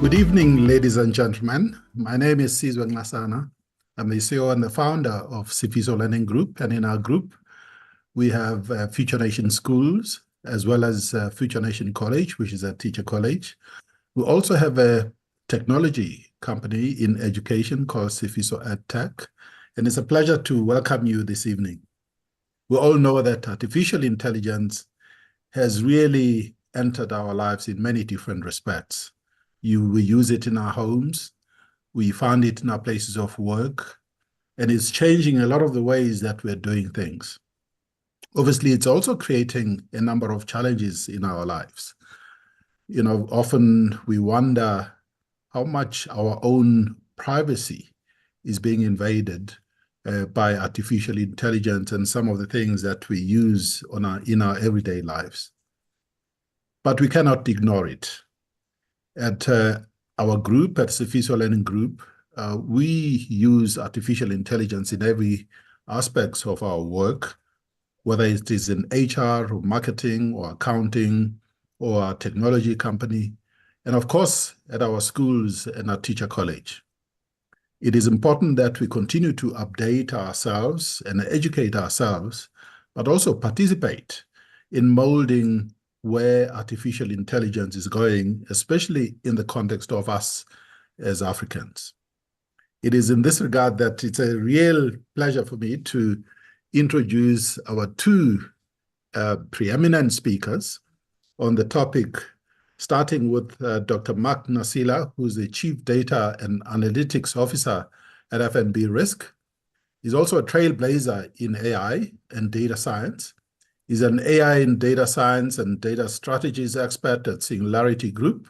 Good evening, ladies and gentlemen. My name is Xoliswa Mahlangu. I'm the CEO and the founder of Sifiso Learning Group. And in our group, we have Future Nation Schools, as well as Future Nation College, which is a teacher college. We also have a technology company in education called Sifiso EdTech. And it's a pleasure to welcome you this evening. We all know that artificial intelligence has really entered our lives in many different respects. We use it in our homes, we find it in our places of work, and it's changing a lot of the ways that we're doing things. Obviously, it's also creating a number of challenges in our lives. Often we wonder how much our own privacy is being invaded by artificial intelligence and some of the things that we use in our everyday lives. But we cannot ignore it. At our group, at Sifiso Learning Group, we use artificial intelligence in every aspect of our work, whether it is in HR or marketing or accounting or our technology company, and of course, at our schools and our teacher college. It is important that we continue to update ourselves and educate ourselves, but also participate in molding where artificial intelligence is going, especially in the context of us as Africans. It is in this regard that it's a real pleasure for me to introduce our two preeminent speakers on the topic, starting with Dr. Mark Nasila, who's the Chief Data and Analytics Officer at FNB Risk. He's also a trailblazer in AI and data science. He's an AI and data science and data strategies expert at Singularity Group,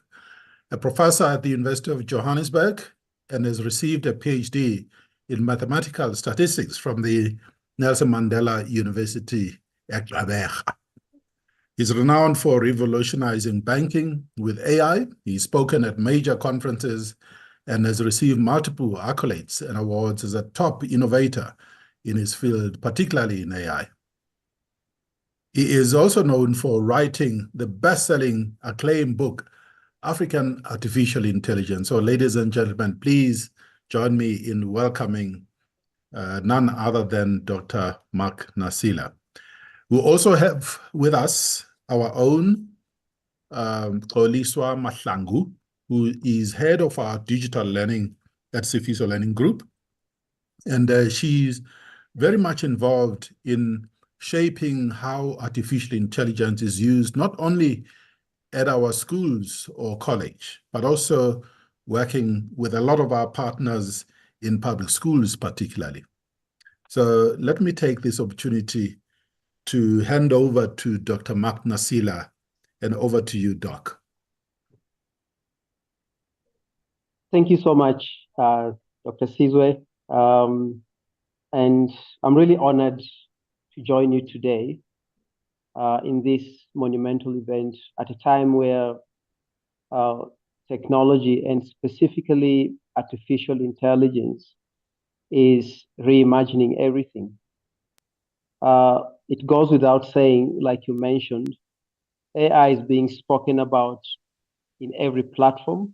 a professor at the University of Johannesburg, and has received a PhD in mathematical statistics from the Nelson Mandela University at Joburg. He's renowned for revolutionizing banking with AI. He's spoken at major conferences and has received multiple accolades and awards as a top innovator in his field, particularly in AI. He is also known for writing the best-selling acclaimed book, African Artificial Intelligence. So ladies and gentlemen, please join me in welcoming none other than Dr. Mark Nasila. We also have with us our own Xoliswa Mahlangu, who is head of our digital learning at Sifiso Learning Group. And she's very much involved in shaping how artificial intelligence is used, not only at our schools or college, but also working with a lot of our partners in public schools particularly. So let me take this opportunity to hand over to Dr. Mark Nasila, and over to you, Doc. Thank you so much, Dr. Xoliswa. And I'm really honored to join you today in this monumental event at a time where technology and specifically artificial intelligence is reimagining everything. It goes without saying, like you mentioned, AI is being spoken about in every platform,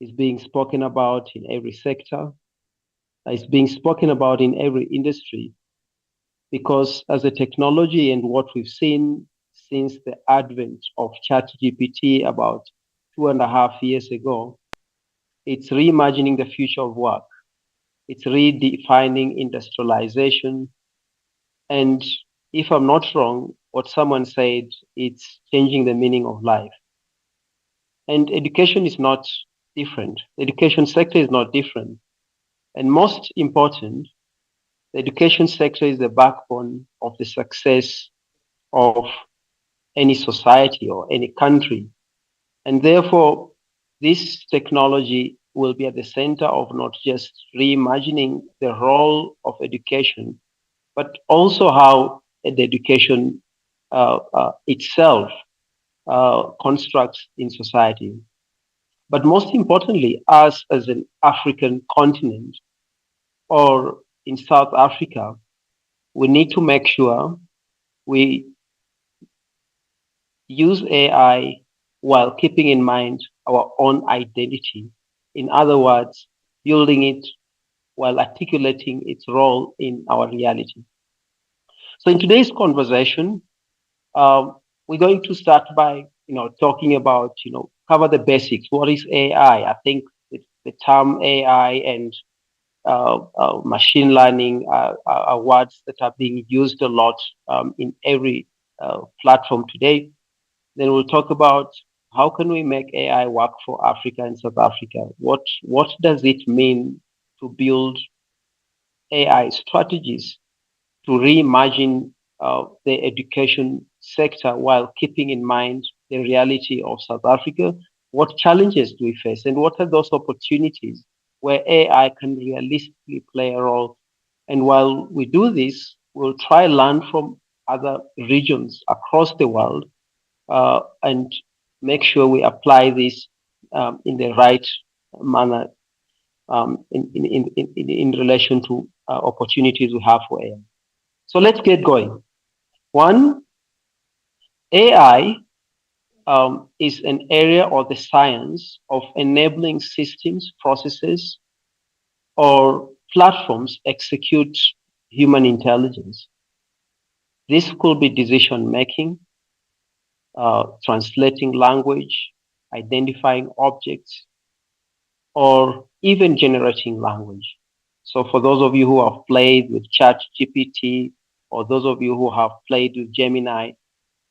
is being spoken about in every sector, is being spoken about in every industry, because as a technology and what we've seen since the advent of ChatGPT about 2.5 years ago, it's reimagining the future of work. It's redefining industrialization. And if I'm not wrong, what someone said, it's changing the meaning of life. And education is not different. The education sector is not different. And most important, the education sector is the backbone of the success of any society or any country. And therefore, this technology will be at the center of not just reimagining the role of education, but also how the education itself constructs in society. But most importantly, us as an African continent or in South Africa, we need to make sure we use AI while keeping in mind our own identity. In other words, building it while articulating its role in our reality. So in today's conversation, we're going to start by, talking about, cover the basics. What is AI? I think the term AI and machine learning are words that are being used a lot in every platform today. Then we'll talk about how can we make AI work for Africa and South Africa? What does it mean to build AI strategies to reimagine the education sector while keeping in mind the reality of South Africa? What challenges do we face, and what are those opportunities where AI can realistically play a role? And while we do this, we'll try learn from other regions across the world and make sure we apply this in the right manner in relation to opportunities we have for AI. So let's get going. One, AI is an area or the science of enabling systems, processes, or platforms execute human intelligence. This could be decision making, translating language, identifying objects, or even generating language. So for those of you who have played with ChatGPT, or those of you who have played with Gemini,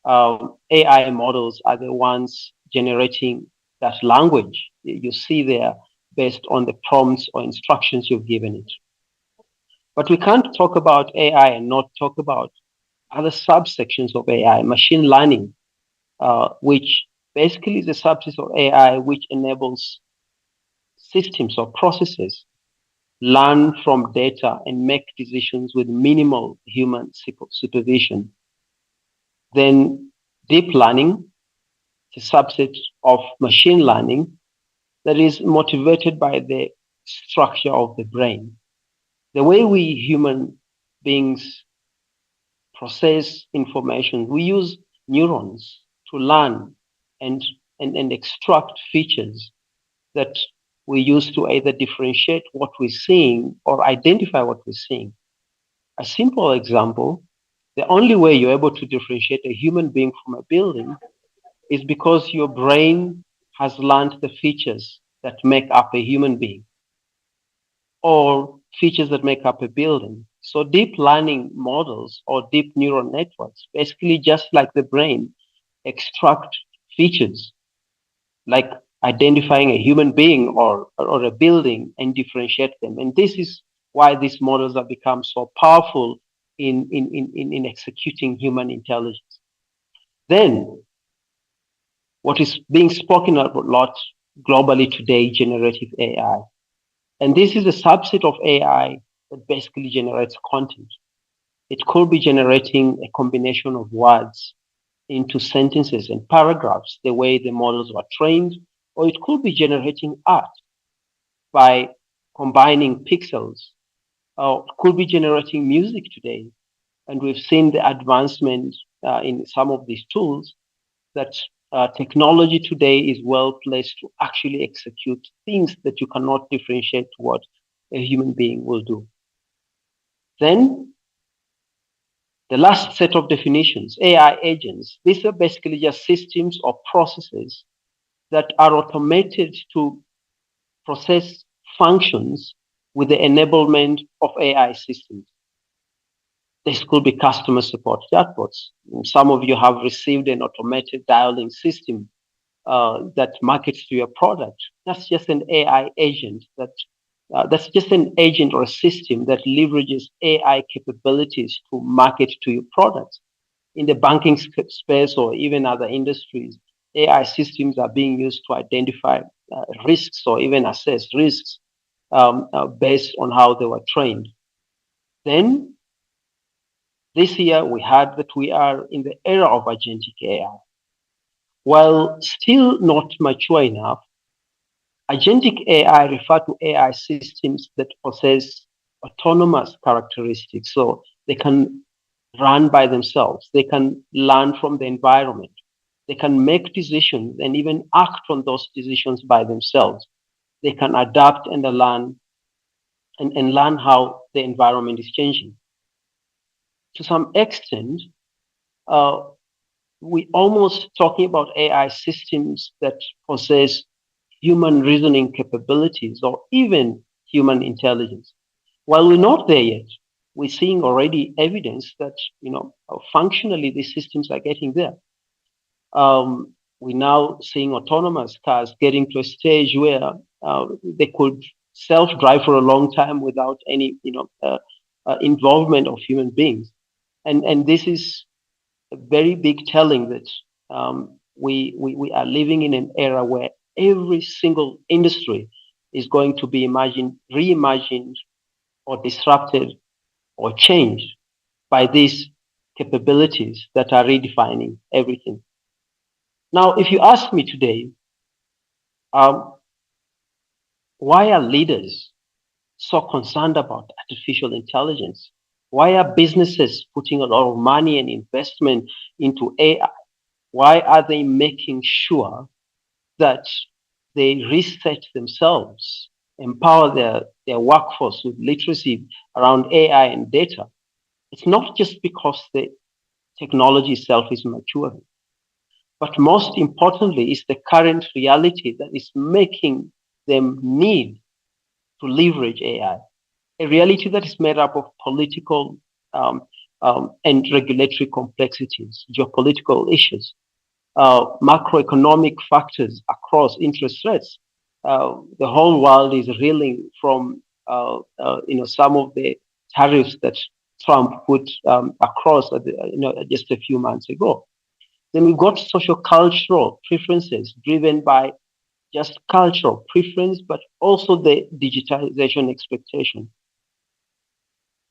AI models are the ones generating that language you see there based on the prompts or instructions you've given it. But we can't talk about AI and not talk about other subsections of AI, machine learning, which basically is a subset of AI which enables systems or processes learn from data and make decisions with minimal human supervision. Then deep learning is a subset of machine learning that is motivated by the structure of the brain. The way we human beings process information, we use neurons to learn and extract features that we use to either differentiate what we're seeing or identify what we're seeing. A simple example, the only way you're able to differentiate a human being from a building is because your brain has learned the features that make up a human being or features that make up a building. So deep learning models or deep neural networks, basically just like the brain, extract features like identifying a human being or a building and differentiate them. And this is why these models have become so powerful in executing human intelligence. Then, what is being spoken a lot globally today, generative AI. And this is a subset of AI that basically generates content. It could be generating a combination of words into sentences and paragraphs, the way the models were trained, or it could be generating art by combining pixels, or it could be generating music today. And we've seen the advancement in some of these tools that technology today is well placed to actually execute things that you cannot differentiate what a human being will do. Then the last set of definitions, AI agents, these are basically just systems or processes that are automated to process functions with the enablement of AI systems. This could be customer support chatbots. Some of you have received an automated dialing system that markets to your product. That's just an AI agent that's just an agent or a system that leverages AI capabilities to market to your products. In the banking space or even other industries, AI systems are being used to identify risks or even assess risks based on how they were trained. Then this year we heard that we are in the era of agentic AI. While still not mature enough, agentic AI refer to AI systems that possess autonomous characteristics. So they can run by themselves. They can learn from the environment. They can make decisions and even act on those decisions by themselves. They can adapt and learn how the environment is changing. To some extent, uh, we almost talking about AI systems that possess human reasoning capabilities or even human intelligence. While we're not there yet, we're seeing already evidence that functionally these systems are getting there. We're now seeing autonomous cars getting to a stage where they could self-drive for a long time without any involvement of human beings, and this is a very big telling that we are living in an era where every single industry is going to be reimagined, or disrupted, or changed by these capabilities that are redefining everything. Now, if you ask me today, um, why are leaders so concerned about artificial intelligence? Why are businesses putting a lot of money and investment into AI? Why are they making sure that they reset themselves, empower their workforce with literacy around AI and data? It's not just because the technology itself is maturing, but most importantly, it's the current reality that is making them need to leverage AI. A reality that is made up of political and regulatory complexities, geopolitical issues, macroeconomic factors across interest rates. The whole world is reeling from some of the tariffs that Trump put across just a few months ago. Then we've got social cultural preferences driven by just cultural preference, but also the digitization expectation.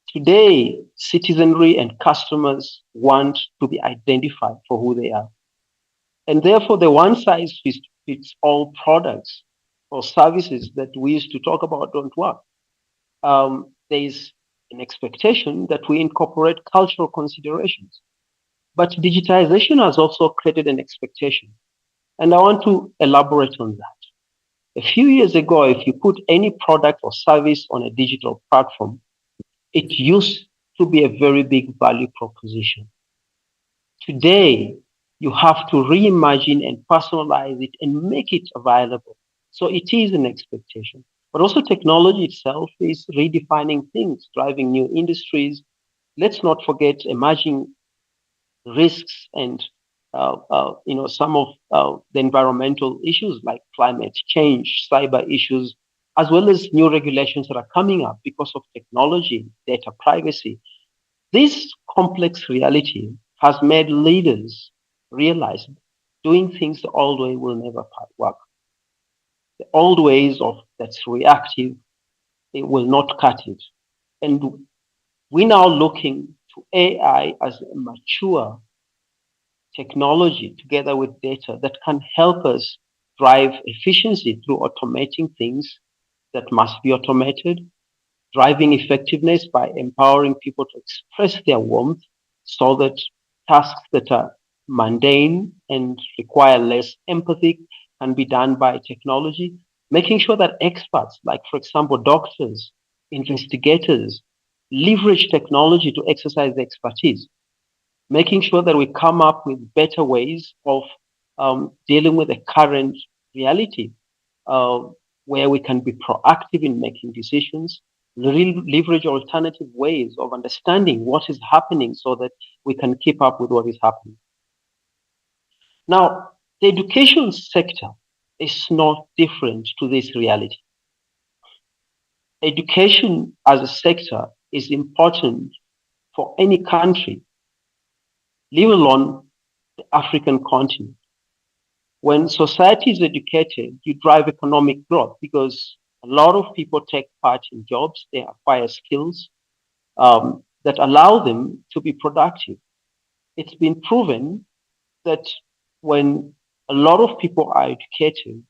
Today, citizenry and customers want to be identified for who they are. And therefore, the one size fits all products or services that we used to talk about don't work. There is an expectation that we incorporate cultural considerations. But digitization has also created an expectation. And I want to elaborate on that. A few years ago, if you put any product or service on a digital platform, it used to be a very big value proposition. Today, you have to reimagine and personalize it and make it available. So it is an expectation. But also, technology itself is redefining things, driving new industries. Let's not forget emerging risks and some of the environmental issues like climate change, cyber issues, as well as new regulations that are coming up because of technology, data privacy. This complex reality has made leaders realize doing things the old way will never work. The old ways of that's reactive, it will not cut it. And we're now looking to AI as a mature technology together with data that can help us drive efficiency through automating things that must be automated, driving effectiveness by empowering people to express their warmth so that tasks that are mundane and require less empathy can be done by technology, making sure that experts, like, for example, doctors, investigators, leverage technology to exercise their expertise, making sure that we come up with better ways of dealing with the current reality, uh, where we can be proactive in making decisions, leverage alternative ways of understanding what is happening so that we can keep up with what is happening. Now, the education sector is not different to this reality. Education as a sector is important for any country, leave alone the African continent. When society is educated, you drive economic growth because a lot of people take part in jobs, they acquire skills that allow them to be productive. It's been proven that when a lot of people are educated,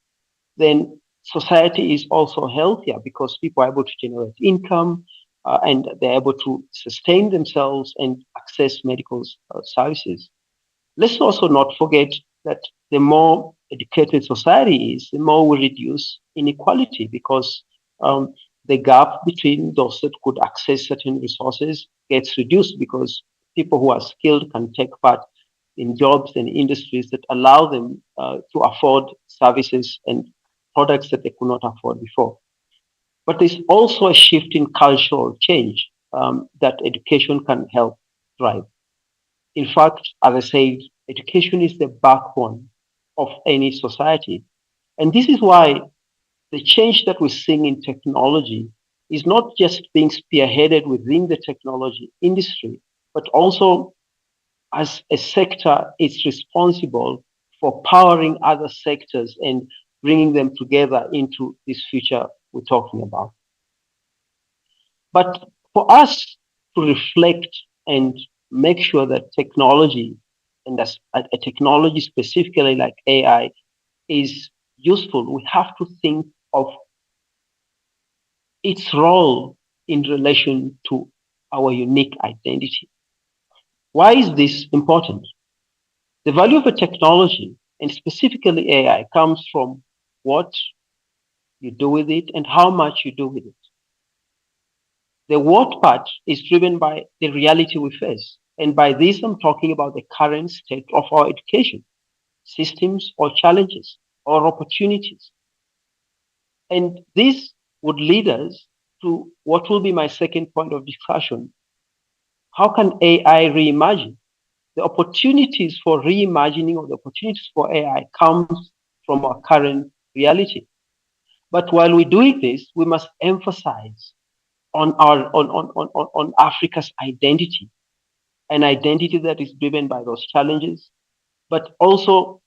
then society is also healthier because people are able to generate income and they're able to sustain themselves and access medical services. Let's also not forget that the more educated society is, the more we reduce inequality, because the gap between those that could access certain resources gets reduced, because people who are skilled can take part in jobs and industries that allow them to afford services and products that they could not afford before. But there's also a shift in cultural change that education can help drive. In fact, as I said, education is the backbone of any society. And this is why the change that we're seeing in technology is not just being spearheaded within the technology industry, but also as a sector, it's responsible for powering other sectors and bringing them together into this future we're talking about. But for us to reflect and make sure that technology, and that's a technology specifically like AI, is useful, we have to think of its role in relation to our unique identity. Why is this important? The value of a technology, and specifically AI, comes from what you do with it and how much you do with it. The what part is driven by the reality we face. And by this, I'm talking about the current state of our education systems or challenges or opportunities. And this would lead us to what will be my second point of discussion. How can AI reimagine? The opportunities for reimagining or the opportunities for AI comes from our current reality. But while we're doing this, we must emphasize on Africa's identity, an identity that is driven by those challenges. But also,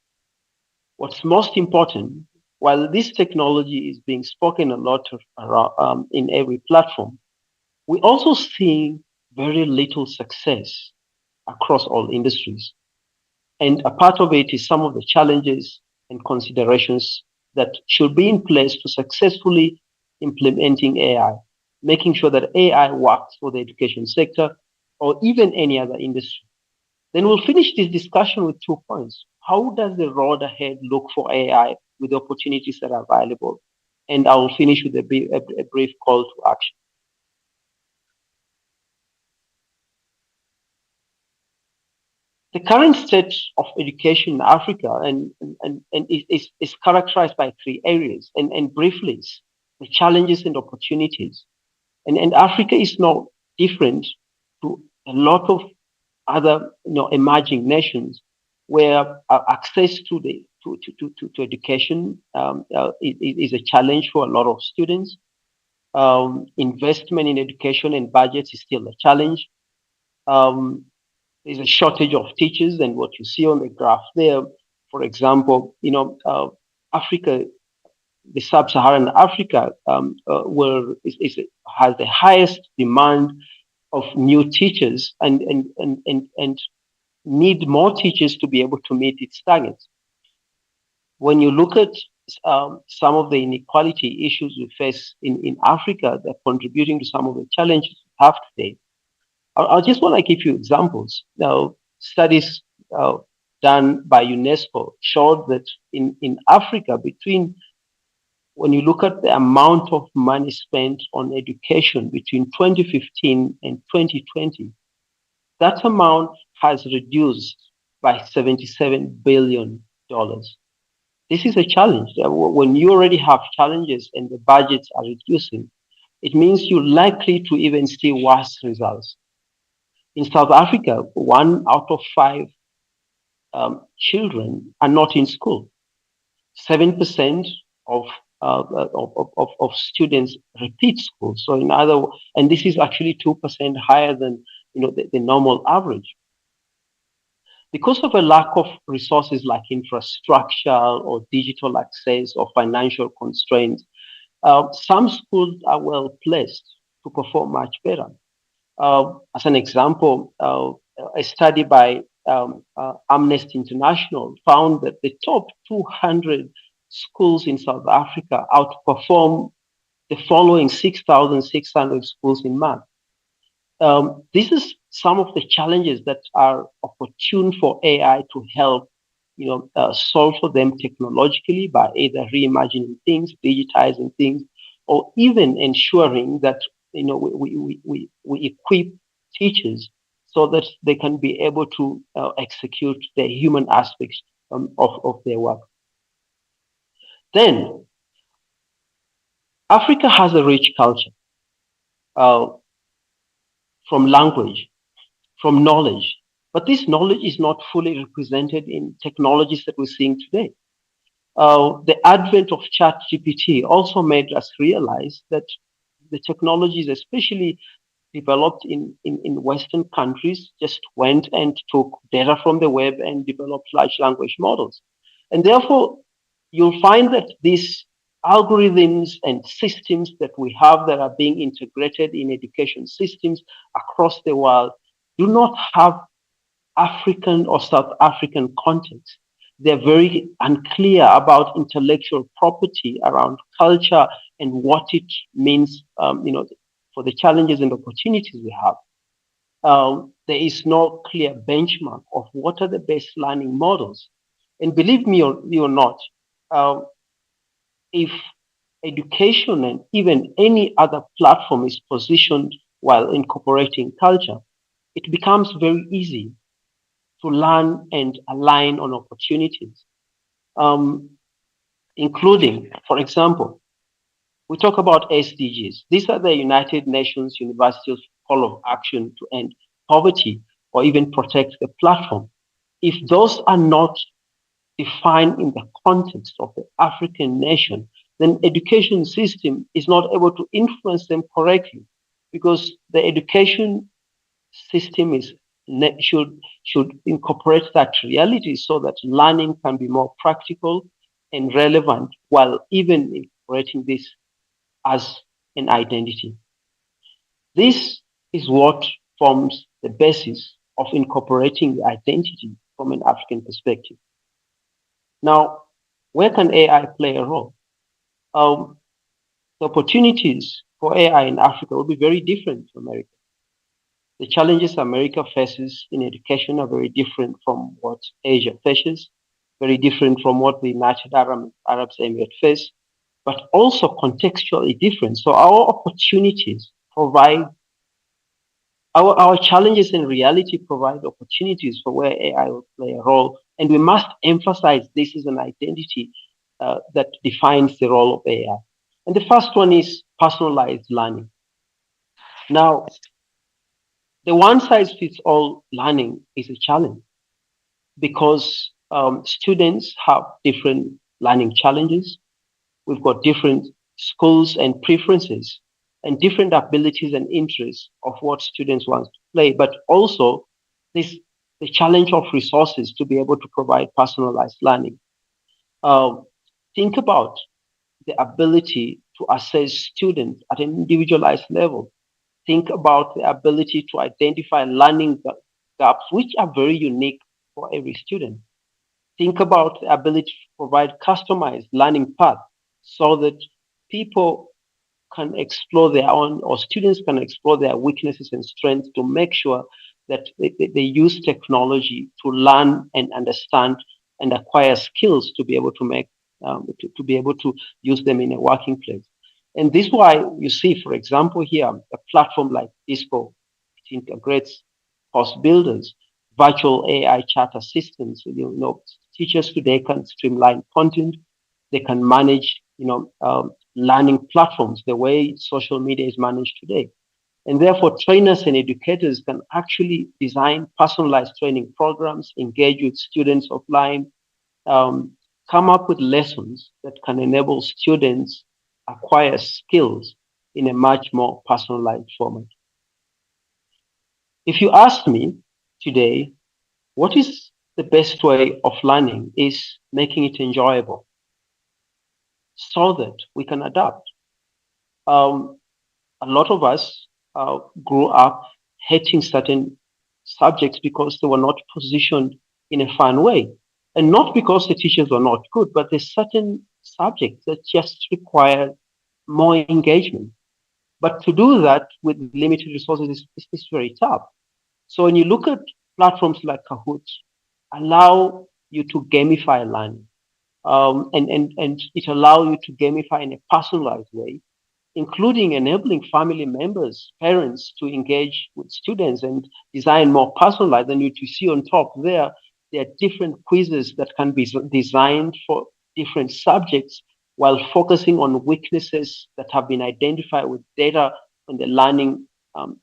what's most important, while this technology is being spoken a lot around, in every platform, we also see very little success across all industries. And a part of it is some of the challenges and considerations that should be in place to successfully implementing AI, making sure that AI works for the education sector or even any other industry. Then we'll finish this discussion with 2 points. How does the road ahead look for AI with the opportunities that are available? And I will finish with a brief call to action. The current state of education in Africa is characterized by 3 areas, and briefly, the challenges and opportunities. And Africa is no different to a lot of other emerging nations where access to education is a challenge for a lot of students. Investment in education and budgets is still a challenge. There's a shortage of teachers, and what you see on the graph there, for example, Africa, the sub-Saharan Africa, has the highest demand of new teachers and need more teachers to be able to meet its targets. When you look at some of the inequality issues we face in Africa, they're contributing to some of the challenges we have today. I just want to give you examples. Now, studies done by UNESCO showed that in Africa, when you look at the amount of money spent on education between 2015 and 2020, that amount has reduced by $77 billion. This is a challenge. When you already have challenges and the budgets are reducing, it means you're likely to even see worse results. In South Africa, 1 out of 5 children are not in school. 7% of students repeat school. So and this is actually 2% higher than the normal average. Because of a lack of resources like infrastructure or digital access or financial constraints, some schools are well placed to perform much better. As an example, a study by Amnesty International found that the top 200 schools in South Africa outperform the following 6,600 schools in math. This is some of the challenges that are opportune for AI to help, solve for them technologically by either reimagining things, digitizing things, or even ensuring that we equip teachers so that they can be able to execute the human aspects of their work. Then, Africa has a rich culture uh, from language, from knowledge, but this knowledge is not fully represented in technologies that we're seeing today. The advent of ChatGPT also made us realize that the technologies, especially developed in Western countries, just went and took data from the web and developed large language models. And therefore, you'll find that these algorithms and systems that we have that are being integrated in education systems across the world do not have African or South African context. They're very unclear about intellectual property around culture and what it means, for the challenges and opportunities we have. There is no clear benchmark of what are the best learning models. And believe me or not, uh, if education and even any other platform is positioned while incorporating culture, it becomes very easy to learn and align on opportunities, um, including, for example, we talk about SDGs. These are the United Nations Universities Call of Action to End Poverty or even protect the platform. If those are not defined in the context of the African nation, then education system is not able to influence them correctly because the education system should incorporate that reality so that learning can be more practical and relevant while even incorporating this as an identity. This is what forms the basis of incorporating the identity from an African perspective. Now, where can AI play a role? Um, the opportunities for AI in Africa will be very different to America. The challenges America faces in education are very different from what Asia faces, very different from what the United Arab Emirates face, but also contextually different. So our opportunities provide our challenges in reality provide opportunities for where AI will play a role. And we must emphasize this is an identity that defines the role of AI. And the first one is personalized learning. Now, the one size fits all learning is a challenge because students have different learning challenges. We've got different skills and preferences and different abilities and interests of what students want to play, but also this the challenge of resources to be able to provide personalized learning. Um, think about the ability to assess students at an individualized level. Think about the ability to identify learning gaps, which are very unique for every student. Think about the ability to provide customized learning paths so that people can explore their own, or students can explore their weaknesses and strengths to make sure that they use technology to learn and understand and acquire skills to be able to to be able to use them in a working place. And this is why you see, for example, here a platform like Disco, which integrates course builders, virtual AI chat assistants. Teachers today can streamline content, they can manage, learning platforms the way social media is managed today. And therefore, trainers and educators can actually design personalized training programs, engage with students offline, um, come up with lessons that can enable students acquire skills in a much more personalized format. If you ask me today, what is the best way of learning is making it enjoyable so that we can adapt. Um, a lot of us grew up hating certain subjects because they were not positioned in a fun way. And not because the teachers were not good, but there's certain subjects that just require more engagement. But to do that with limited resources is very tough. So when you look at platforms like Kahoot, allow you to gamify learning. And it allows you to gamify in a personalized way, including enabling family members, parents to engage with students and design more personalized. And you see on top there are different quizzes that can be designed for different subjects while focusing on weaknesses that have been identified with data on the learning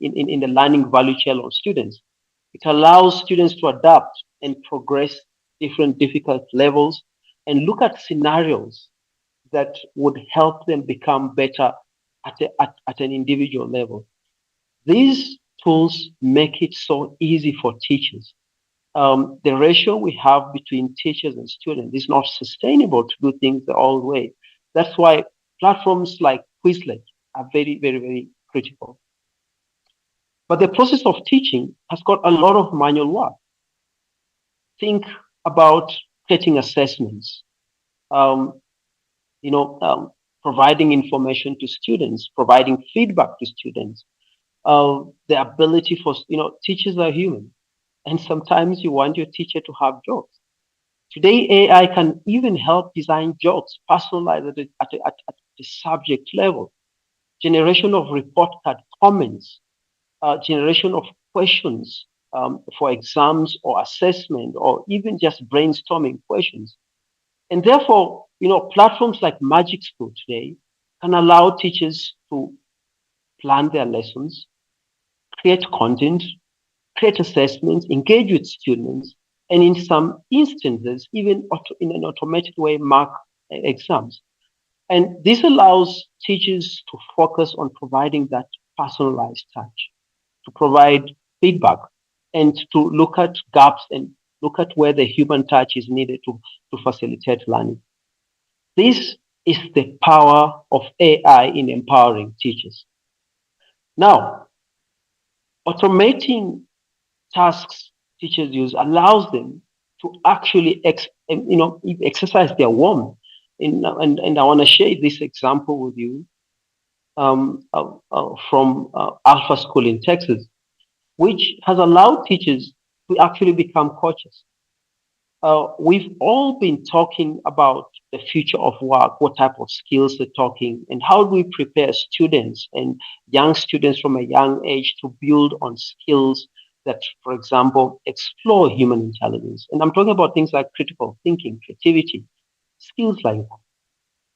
in the learning value chain of students. It allows students to adapt and progress different difficult levels and look at scenarios that would help them become better at an individual level. These tools make it so easy for teachers. The ratio we have between teachers and students is not sustainable to do things the old way. That's why platforms like Quizlet are very, very, very critical. But the process of teaching has got a lot of manual work. Think about creating assessments, um, you know, providing information to students, providing feedback to students, the ability for, teachers are human. And sometimes you want your teacher to have jokes. Today, AI can even help design jokes personalized at the subject level, generation of report card comments, generation of questions for exams or assessment, or even just brainstorming questions. And therefore, platforms like Magic School today can allow teachers to plan their lessons, create content, create assessments, engage with students, and in some instances, even in an automated way, mark exams. And this allows teachers to focus on providing that personalized touch, to provide feedback, and to look at gaps and look at where the human touch is needed to facilitate learning. This is the power of AI in empowering teachers. Now, automating tasks teachers use allows them to actually exercise their warmth. And I want to share this example with you from Alpha School in Texas, which has allowed teachers to actually become coaches. We've all been talking about the future of work, what type of skills they're talking, and how do we prepare students and young students from a young age to build on skills that, for example, explore human intelligence. And I'm talking about things like critical thinking, creativity, skills like that.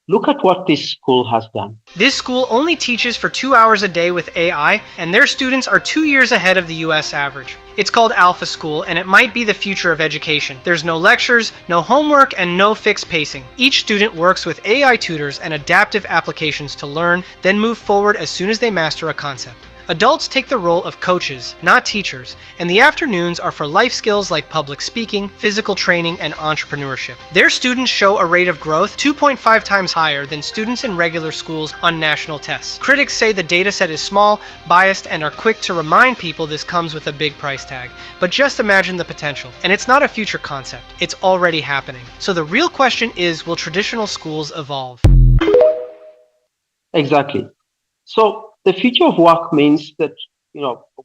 Look at what this school has done. This school only teaches for 2 hours a day with AI, and their students are 2 years ahead of the US average. It's called Alpha School, and it might be the future of education. There's no lectures, no homework, and no fixed pacing. Each student works with AI tutors and adaptive applications to learn, then move forward as soon as they master a concept. Adults take the role of coaches, not teachers, and the afternoons are for life skills like public speaking, physical training, and entrepreneurship. Their students show a rate of growth 2.5 times higher than students in regular schools on national tests. Critics say the dataset is small, biased, and are quick to remind people this comes with a big price tag. But just imagine the potential. And it's not a future concept, it's already happening. So the real question is, will traditional schools evolve? Exactly. So the future of work means that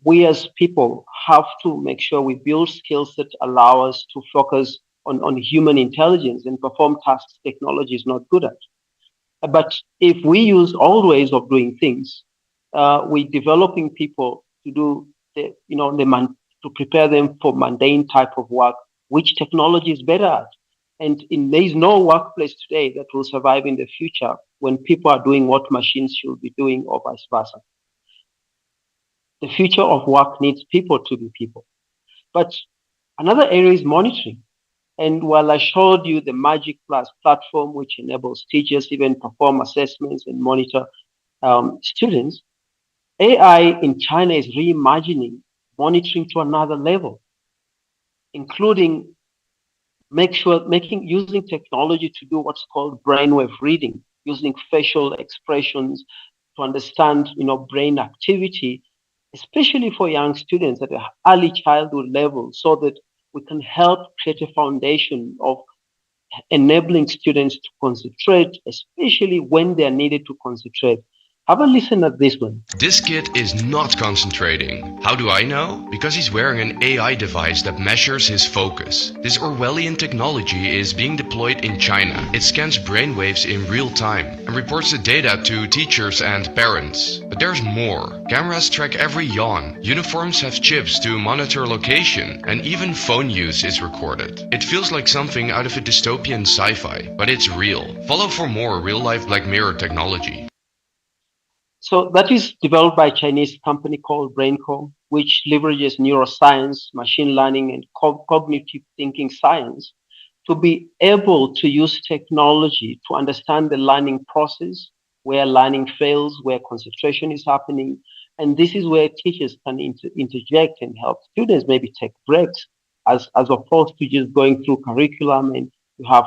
we as people have to make sure we build skills that allow us to focus on human intelligence and perform tasks technology is not good at. But if we use old ways of doing things, we're developing people to do to prepare them for mundane type of work, which technology is better at. And there is no workplace today that will survive in the future when people are doing what machines should be doing or vice versa. The future of work needs people to be people. But another area is monitoring. And while I showed you the Magic Plus platform, which enables teachers even perform assessments and monitor students, AI in China is reimagining monitoring to another level, including using technology to do what's called brainwave reading, using facial expressions to understand brain activity, especially for young students at the early childhood level, so that we can help create a foundation of enabling students to concentrate, especially when they are needed to concentrate. Have a listen at this one. This kid is not concentrating. How do I know? Because he's wearing an AI device that measures his focus. This Orwellian technology is being deployed in China. It scans brainwaves in real time and reports the data to teachers and parents. But there's more. Cameras track every yawn, uniforms have chips to monitor location, and even phone use is recorded. It feels like something out of a dystopian sci-fi, but it's real. Follow for more real-life Black Mirror technology. So that is developed by a Chinese company called BrainCo, which leverages neuroscience, machine learning, and cognitive thinking science to be able to use technology to understand the learning process, where learning fails, where concentration is happening. And this is where teachers can interject and help students maybe take breaks as opposed to just going through curriculum, and you have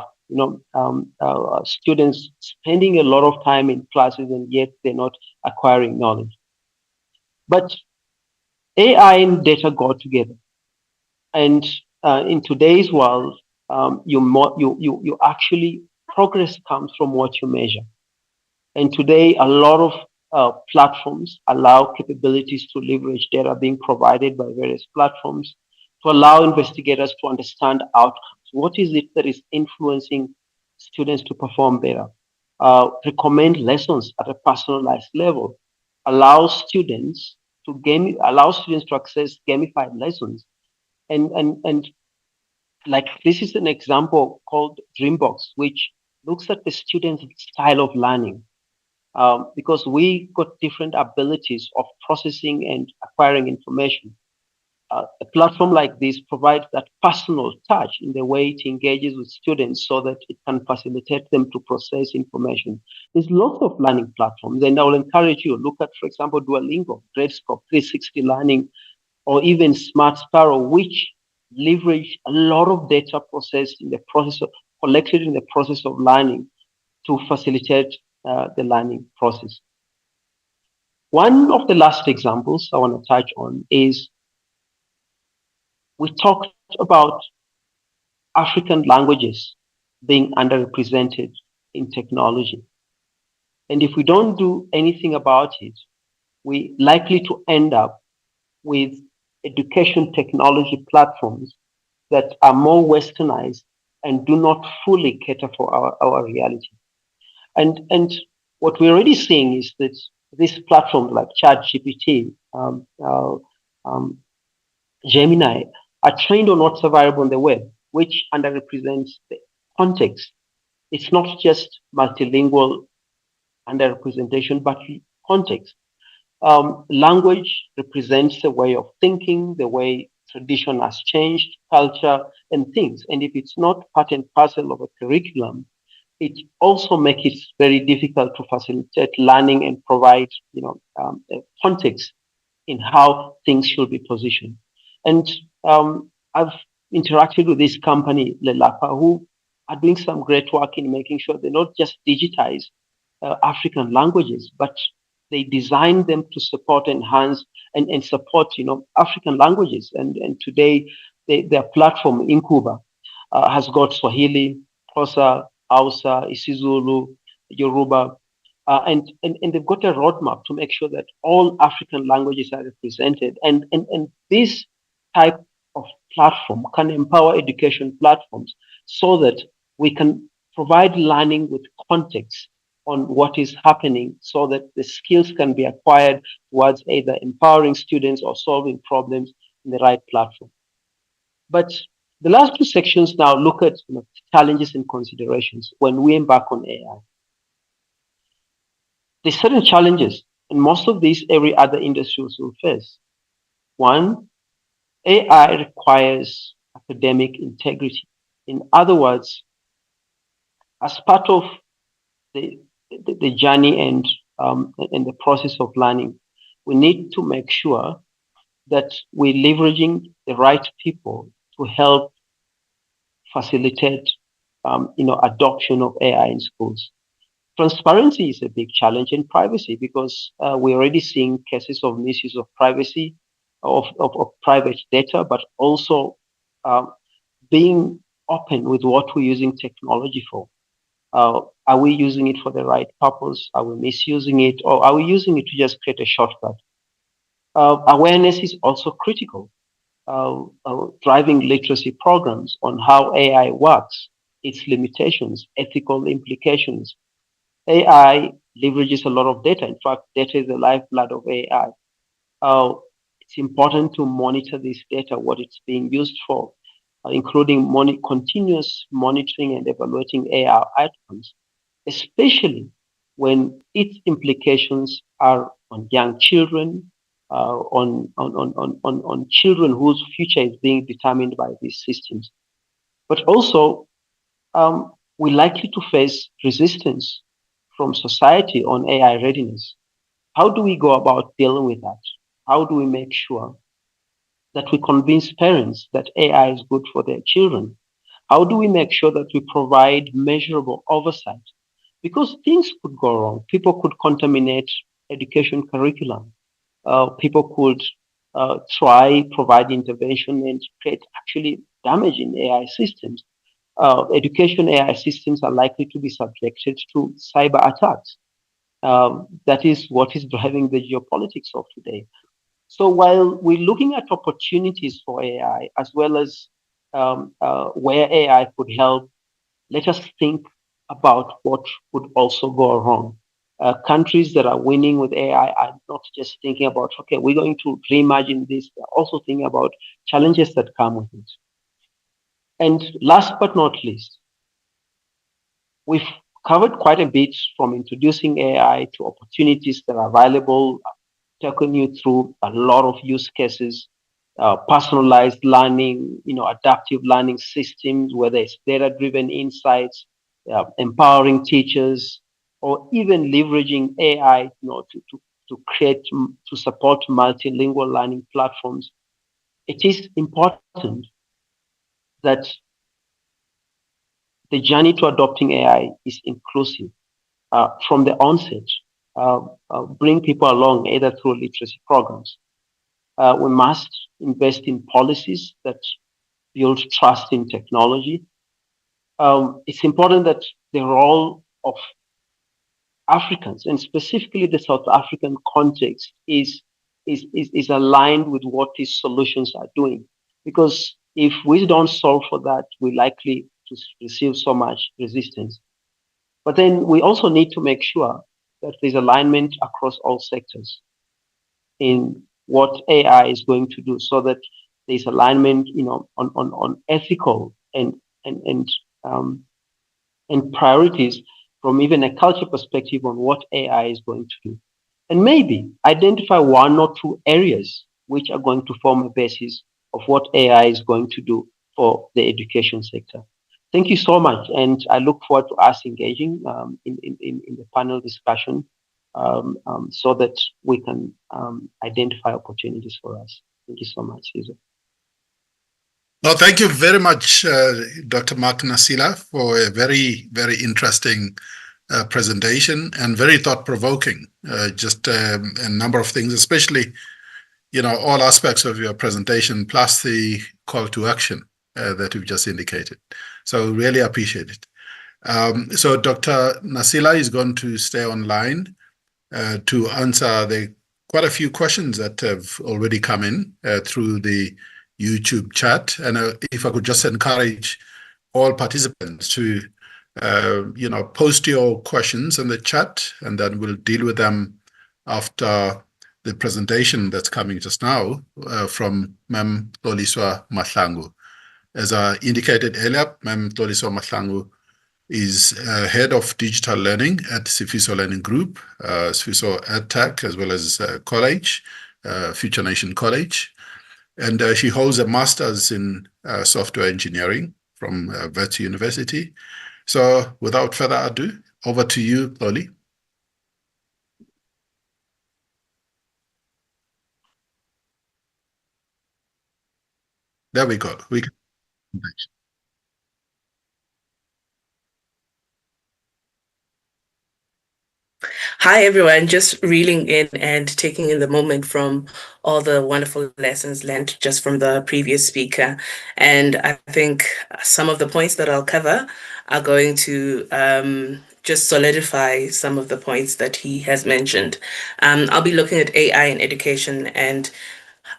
students spending a lot of time in classes and yet they're not acquiring knowledge. But AI and data go together, and in today's world, you actually progress comes from what you measure. And today, a lot of platforms allow capabilities to leverage data being provided by various platforms to allow investigators to understand outcomes. What is it that is influencing students to perform better? Recommend lessons at a personalized level. Allow students to access gamified lessons. And like this is an example called Dreambox, which looks at the student's style of learning, because we got different abilities of processing and acquiring information. A platform like this provides that personal touch in the way it engages with students so that it can facilitate them to process information. There's lots of learning platforms, and I will encourage you, look at, for example, Duolingo, Gradescope, 360 Learning, or even Smart Sparrow, which leverage a lot of data processed in the process of collected in the process of learning to facilitate the learning process. One of the last examples I want to touch on is we talked about African languages being underrepresented in technology. And if we don't do anything about it, we're likely to end up with education technology platforms that are more westernized and do not fully cater for our reality. And what we're already seeing is that these platforms like ChatGPT, Gemini, are trained on what's available on the web, which underrepresents the context. It's not just multilingual underrepresentation, but context. Language represents the way of thinking, the way tradition has changed, culture, and things. And if it's not part and parcel of a curriculum, it also makes it very difficult to facilitate learning and provide, a context in how things should be positioned. And I've interacted with this company, Lelapa, who are doing some great work in making sure they not just digitize African languages, but they design them to support, enhance, and support, African languages. And today, their platform, Incuba, has got Swahili, Xhosa, Hausa, isiZulu, Yoruba, and they've got a roadmap to make sure that all African languages are represented. And this type of platform can empower education platforms so that we can provide learning with context on what is happening so that the skills can be acquired towards either empowering students or solving problems in the right platform. But the last two sections now look at challenges and considerations when we embark on AI. There's certain challenges, and most of these every other industry will face. One, AI requires academic integrity. In other words, as part of the journey and the process of learning, we need to make sure that we're leveraging the right people to help facilitate, adoption of AI in schools. Transparency is a big challenge, in privacy, because we're already seeing cases of misuse of privacy, of private data, but also being open with what we're using technology for. Are we using it for the right purpose? Are we misusing it? Or are we using it to just create a shortcut? Awareness is also critical. Driving literacy programs on how AI works, its limitations, ethical implications. AI leverages a lot of data. In fact, data is the lifeblood of AI. It's important to monitor this data, what it's being used for, including continuous monitoring and evaluating AI outcomes, especially when its implications are on young children, on children whose future is being determined by these systems. But also, we're likely to face resistance from society on AI readiness. How do we go about dealing with that? How do we make sure that we convince parents that AI is good for their children? How do we make sure that we provide measurable oversight? Because things could go wrong. People could contaminate education curriculum. People could try provide intervention and create actually damage in AI systems. Education AI systems are likely to be subjected to cyber attacks. That is what is driving the geopolitics of today. So while we're looking at opportunities for AI as well as where AI could help, let us think about what could also go wrong. Countries that are winning with AI are not just thinking about, okay, we're going to reimagine this, they're also thinking about challenges that come with it. And last but not least, we've covered quite a bit from introducing AI to opportunities that are available, taking you through a lot of use cases, personalized learning, adaptive learning systems, whether it's data-driven insights, empowering teachers, or even leveraging AI, to create, to support multilingual learning platforms. It is important that the journey to adopting AI is inclusive from the onset. Bring people along either through literacy programs. We must invest in policies that build trust in technology. It's important that the role of Africans, and specifically the South African context, is aligned with what these solutions are doing. Because if we don't solve for that, we're likely to receive so much resistance. But then we also need to make sure that there's alignment across all sectors in what AI is going to do, so that there's alignment, on ethical and priorities from even a culture perspective on what AI is going to do. And maybe identify one or two areas which are going to form a basis of what AI is going to do for the education sector. Thank you so much. And I look forward to us engaging in the panel discussion so that we can identify opportunities for us. Thank you so much, Sizo. Well, thank you very much, Dr. Mark Nasila, for a very, very interesting presentation and very thought-provoking. Just a number of things, especially, all aspects of your presentation, plus the call to action that you've just indicated. So really appreciate it. So Dr. Nasila is going to stay online to answer quite a few questions that have already come in through the YouTube chat. And if I could just encourage all participants to, post your questions in the chat, and then we'll deal with them after the presentation that's coming just now from Ma'am Xoliswa Mahlangu. As I indicated earlier, Ma'am Xoliswa Mahlangu is head of digital learning at Sifiso Learning Group, Sifiso EdTech, as well as college, Future Nation College. And she holds a master's in software engineering from Wits University. So without further ado, over to you, Xoli. There we go. Hi, everyone. Just reeling in and taking in the moment from all the wonderful lessons learned just from the previous speaker. And I think some of the points that I'll cover are going to just solidify some of the points that he has mentioned. I'll be looking at AI in education and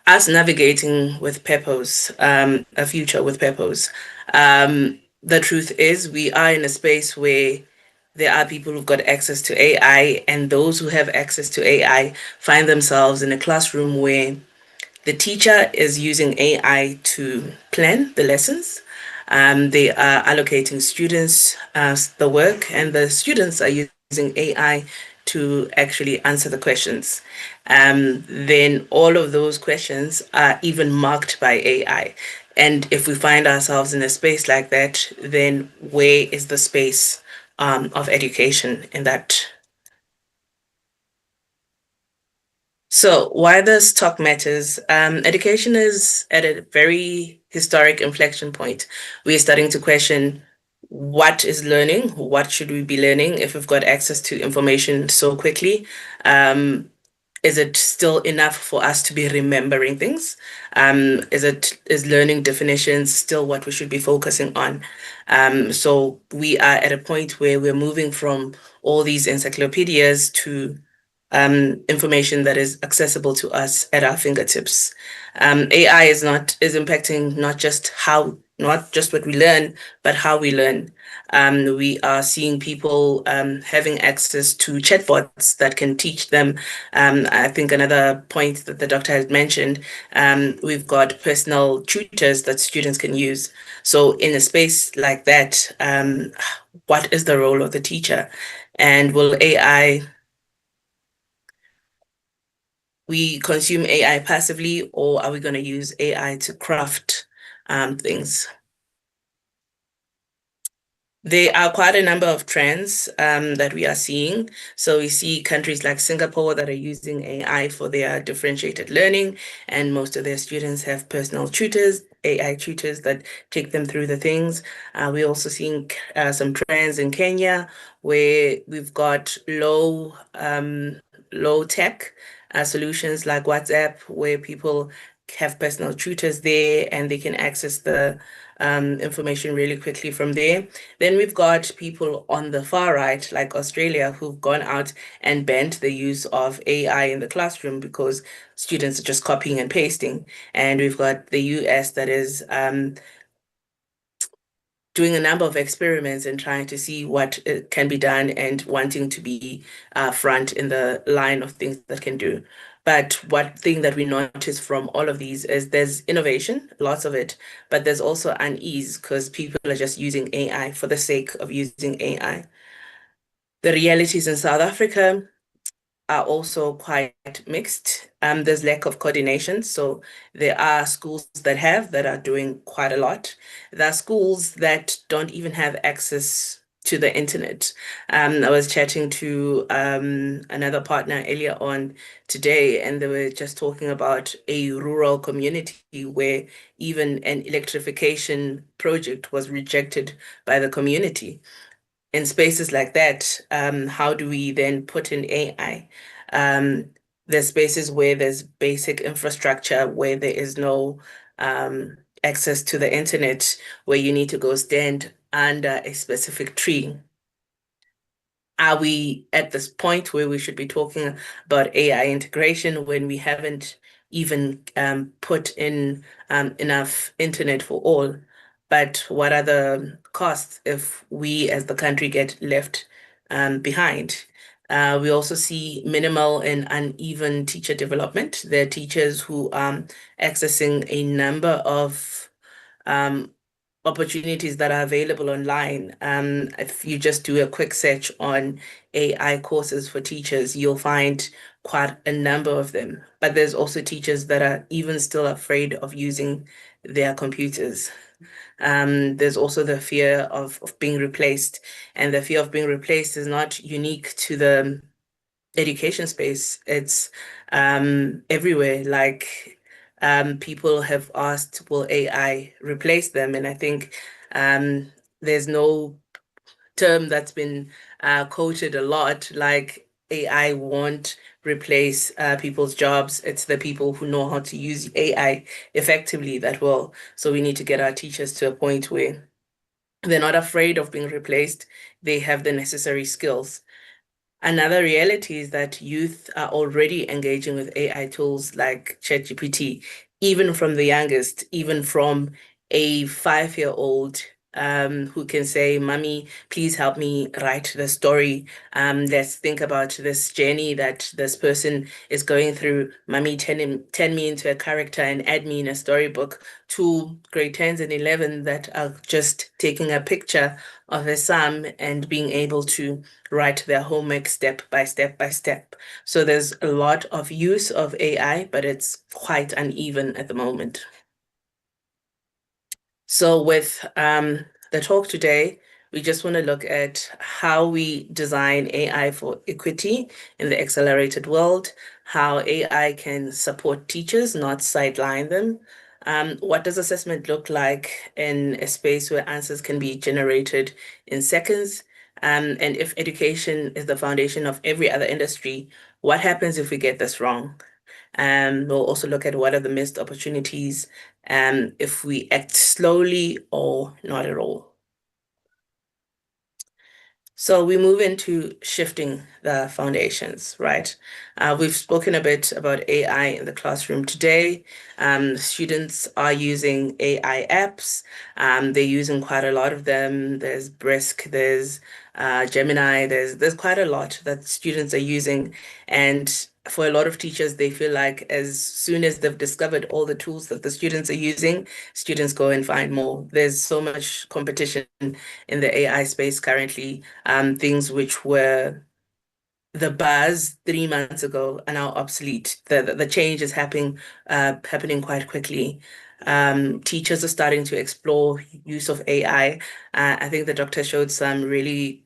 us navigating with purpose, a future with purpose. The truth is, we are in a space where there are people who've got access to AI, and those who have access to AI find themselves in a classroom where the teacher is using AI to plan the lessons. They are allocating students the work, and the students are using AI to actually answer the questions. Then all of those questions are even marked by AI. And if we find ourselves in a space like that, then where is the space of education in that? So, why this talk matters? Education is at a very historic inflection point. We're starting to question what is learning, what should we be learning if we've got access to information so quickly. Is it still enough for us to be remembering things? Is learning definitions still what we should be focusing on? So we are at a point where we're moving from all these encyclopedias to information that is accessible to us at our fingertips. AI is impacting not just what we learn, but how we learn. We are seeing people having access to chatbots that can teach them. I think another point that the doctor has mentioned, we've got personal tutors that students can use. So in a space like that, what is the role of the teacher? And will AI we consume AI passively, or are we going to use AI to craft things? There are quite a number of trends that we are seeing. So we see countries like Singapore that are using AI for their differentiated learning, and most of their students have personal tutors, AI tutors that take them through the things. We're also seeing some trends in Kenya where we've got low tech solutions like WhatsApp, where people have personal tutors there and they can access the information really quickly from there. Then we've got people on the far right, like Australia, who've gone out and banned the use of AI in the classroom because students are just copying and pasting. And we've got the US that is doing a number of experiments and trying to see what can be done and wanting to be front in the line of things that can do. But one thing that we notice from all of these is there's innovation, lots of it, but there's also unease because people are just using AI for the sake of using AI. The realities in South Africa are also quite mixed. There's lack of coordination. So there are schools that are doing quite a lot. There are schools that don't even have access to the internet. I was chatting to another partner earlier on today, and they were just talking about a rural community where even an electrification project was rejected by the community in spaces like that, how do we then put in AI? There's spaces where there's basic infrastructure, where there is no access to the internet, where you need to go stand under a specific tree. Are we at this point where we should be talking about AI integration when we haven't even put in enough internet for all? But what are the costs if we as the country get left behind? We also see minimal and uneven teacher development. There are teachers who are accessing a number of opportunities that are available online. If you just do a quick search on AI courses for teachers, you'll find quite a number of them. But there's also teachers that are even still afraid of using their computers. There's also the fear of being replaced, and the fear of being replaced is not unique to the education space. It's everywhere. Like people have asked, will AI replace them? And I think there's no term that's been quoted a lot, like AI won't replace people's jobs. It's the people who know how to use AI effectively that will. So we need to get our teachers to a point where they're not afraid of being replaced. They have the necessary skills. Another reality is that youth are already engaging with AI tools like ChatGPT, even from the youngest, even from a 5-year-old who can say, Mommy, please help me write the story. Let's think about this journey that this person is going through. Mommy, turn me into a character and add me in a storybook. To grade 10s and 11 that are just taking a picture of a sum and being able to write their homework step by step by step. So there's a lot of use of AI, but it's quite uneven at the moment. So with the talk today, we just want to look at how we design AI for equity in the accelerated world, how AI can support teachers, not sideline them. What does assessment look like in a space where answers can be generated in seconds? And if education is the foundation of every other industry, what happens if we get this wrong? We'll also look at what are the missed opportunities if we act slowly or not at all. So we move into shifting the foundations, right? We've spoken a bit about AI in the classroom today. Students are using AI apps. They're using quite a lot of them. There's Brisk, there's Gemini, there's quite a lot that students are using. And for a lot of teachers, they feel like as soon as they've discovered all the tools that the students are using, students go and find more. There's so much competition in the AI space currently. Things which were the buzz 3 months ago are now obsolete. The change is happening quite quickly. Teachers are starting to explore use of AI. I think the doctor showed some really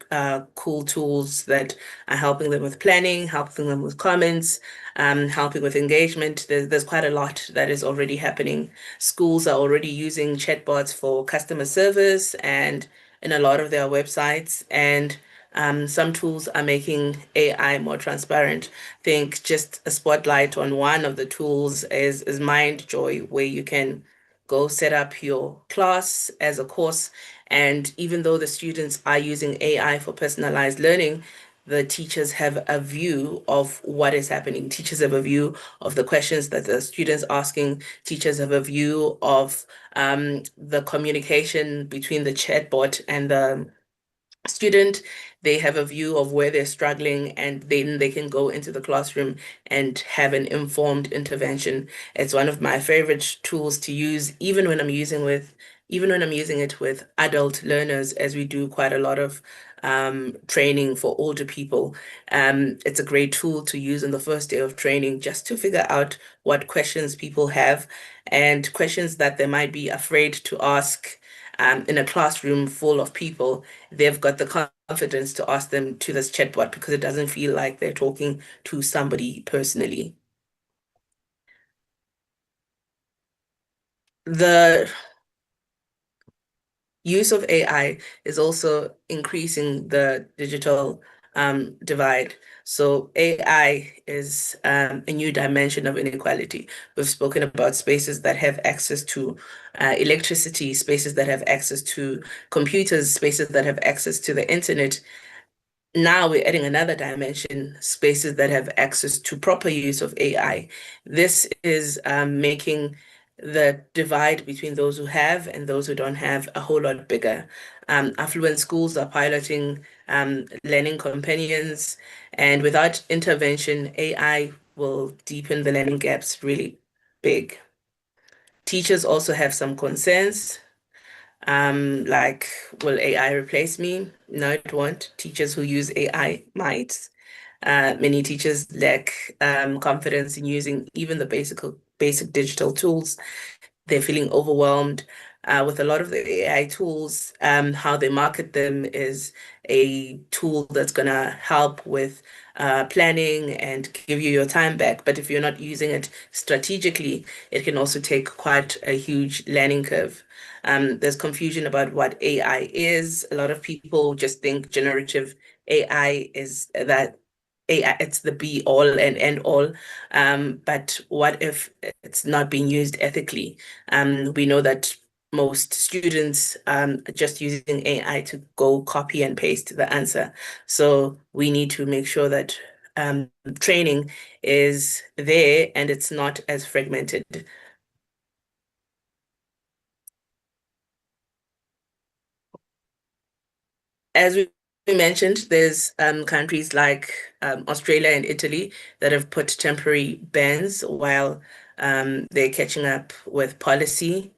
cool tools that are helping them with planning, helping them with comments, helping with engagement. There's quite a lot that is already happening. Schools are already using chatbots for customer service and in a lot of their websites. And some tools are making AI more transparent. I think just a spotlight on one of the tools is MindJoy, where you can go set up your class as a course. And even though the students are using AI for personalized learning, the teachers have a view of what is happening. Teachers have a view of the questions that the students are asking. Teachers have a view of the communication between the chatbot and the student. They have a view of where they're struggling, and then they can go into the classroom and have an informed intervention. It's one of my favorite tools to use, even when I'm using it with adult learners, as we do quite a lot of training for older people. It's a great tool to use on the first day of training just to figure out what questions people have and questions that they might be afraid to ask in a classroom full of people. They've got the confidence to ask them to this chatbot because it doesn't feel like they're talking to somebody personally. The use of AI is also increasing the digital divide. So AI is a new dimension of inequality. We've spoken about spaces that have access to electricity, spaces that have access to computers, spaces that have access to the internet. Now we're adding another dimension, spaces that have access to proper use of AI. This is making the divide between those who have and those who don't have a whole lot bigger. Affluent schools are piloting learning companions, and without intervention, AI will deepen the learning gaps really big. Teachers also have some concerns. Like, will AI replace me? No, it won't. Teachers who use AI might. Many teachers lack confidence in using even the basic digital tools. They're feeling overwhelmed with a lot of the AI tools. How they market them is a tool that's going to help with planning and give you your time back. But if you're not using it strategically, it can also take quite a huge learning curve. There's confusion about what AI is. A lot of people just think generative AI is that AI, it's the be all and end all. But what if it's not being used ethically? We know that most students are just using AI to go copy and paste the answer. So we need to make sure that training is there and it's not as fragmented. As we mentioned, there's countries like Australia and Italy that have put temporary bans while they're catching up with policy.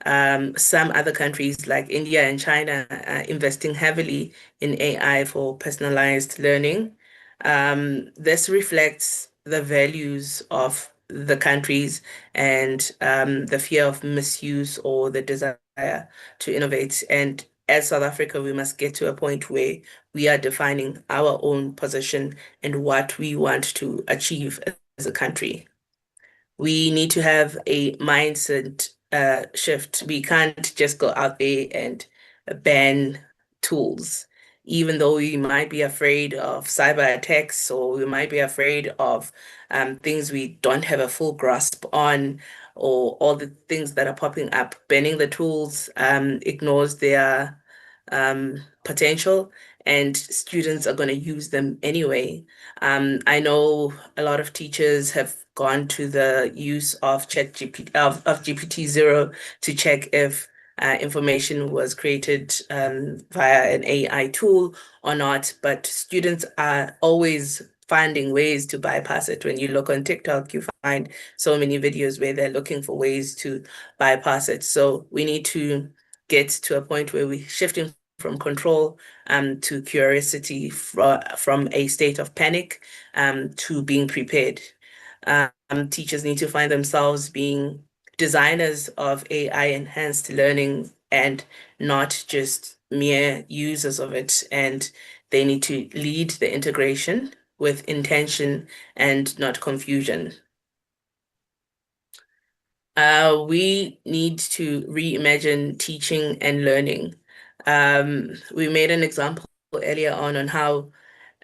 Some other countries like India and China are investing heavily in AI for personalized learning. This reflects the values of the countries and the fear of misuse or the desire to innovate. And as South Africa, we must get to a point where we are defining our own position and what we want to achieve as a country. We need to have a mindset shift. We can't just go out there and ban tools, even though we might be afraid of cyber attacks or we might be afraid of things we don't have a full grasp on, or all the things that are popping up. Banning the tools ignores their potential, and students are going to use them anyway. I know a lot of teachers have gone to the use of of GPT-0 to check if information was created via an AI tool or not, but students are always finding ways to bypass it. When you look on TikTok, you find so many videos where they're looking for ways to bypass it. So we need to get to a point where we're shifting from control to curiosity, from a state of panic to being prepared. Teachers need to find themselves being designers of AI enhanced learning and not just mere users of it. And they need to lead the integration with intention and not confusion. We need to reimagine teaching and learning. We made an example earlier on how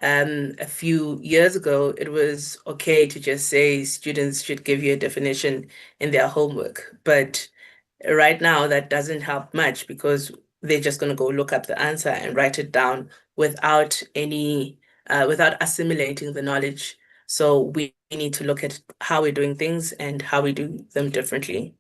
a few years ago it was okay to just say students should give you a definition in their homework. But right now that doesn't help much because they're just going to go look up the answer and write it down without without assimilating the knowledge. So we need to look at how we're doing things and how we do them differently.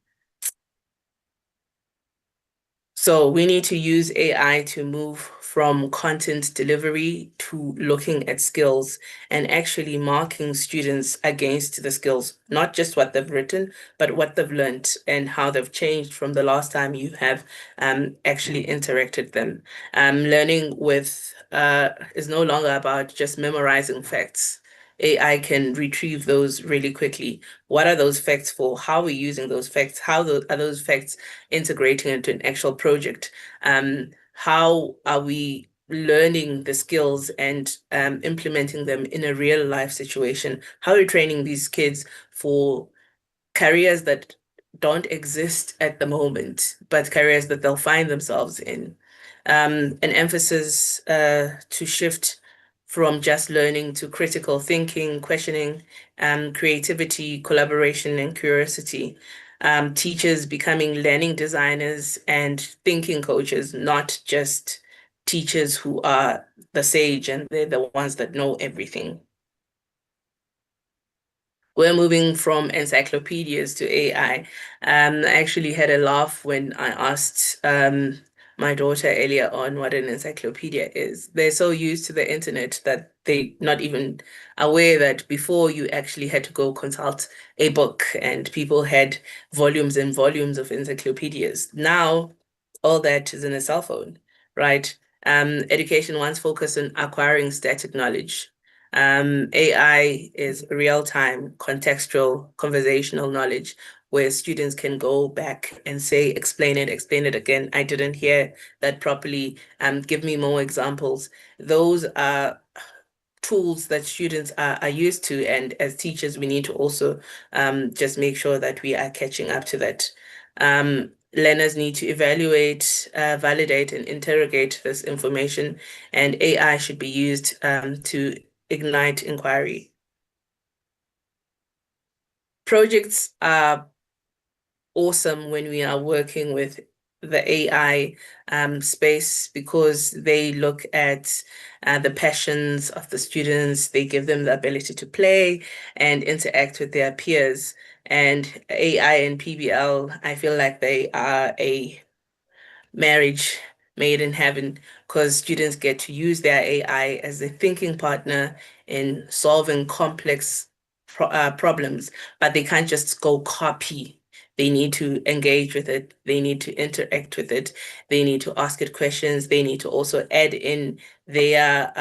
So we need to use AI to move from content delivery to looking at skills and actually marking students against the skills, not just what they've written, but what they've learned and how they've changed from the last time you have actually interacted them. Learning with is no longer about just memorizing facts. AI can retrieve those really quickly. What are those facts for? How are we using those facts? How are those facts integrating into an actual project? How are we learning the skills and implementing them in a real life situation? How are we training these kids for careers that don't exist at the moment, but careers that they'll find themselves in? An emphasis to shift from just learning to critical thinking, questioning, creativity, collaboration, and curiosity. Teachers becoming learning designers and thinking coaches, not just teachers who are the sage and they're the ones that know everything. We're moving from encyclopedias to AI. I actually had a laugh when I asked my daughter earlier on what an encyclopedia is. They're so used to the internet that they're not even aware that before you actually had to go consult a book and people had volumes and volumes of encyclopedias. Now, all that is in a cell phone, right? Education once focused on acquiring static knowledge. AI is real-time, contextual, conversational knowledge where students can go back and say, explain it again. I didn't hear that properly. Give me more examples. Those are tools that students are used to. And as teachers, we need to also just make sure that we are catching up to that. Learners need to evaluate, validate, and interrogate this information, and AI should be used to ignite inquiry. Projects are awesome when we are working with the AI space because they look at the passions of the students, they give them the ability to play and interact with their peers. And AI and PBL, I feel like they are a marriage made in heaven because students get to use their AI as a thinking partner in solving complex problems, but they can't just go copy. They need to engage with it. They need to interact with it. They need to ask it questions. They need to also add in their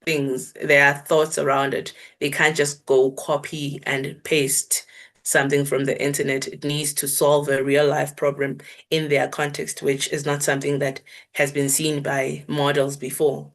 things, their thoughts around it. They can't just go copy and paste something from the internet. It needs to solve a real life problem in their context, which is not something that has been seen by models before.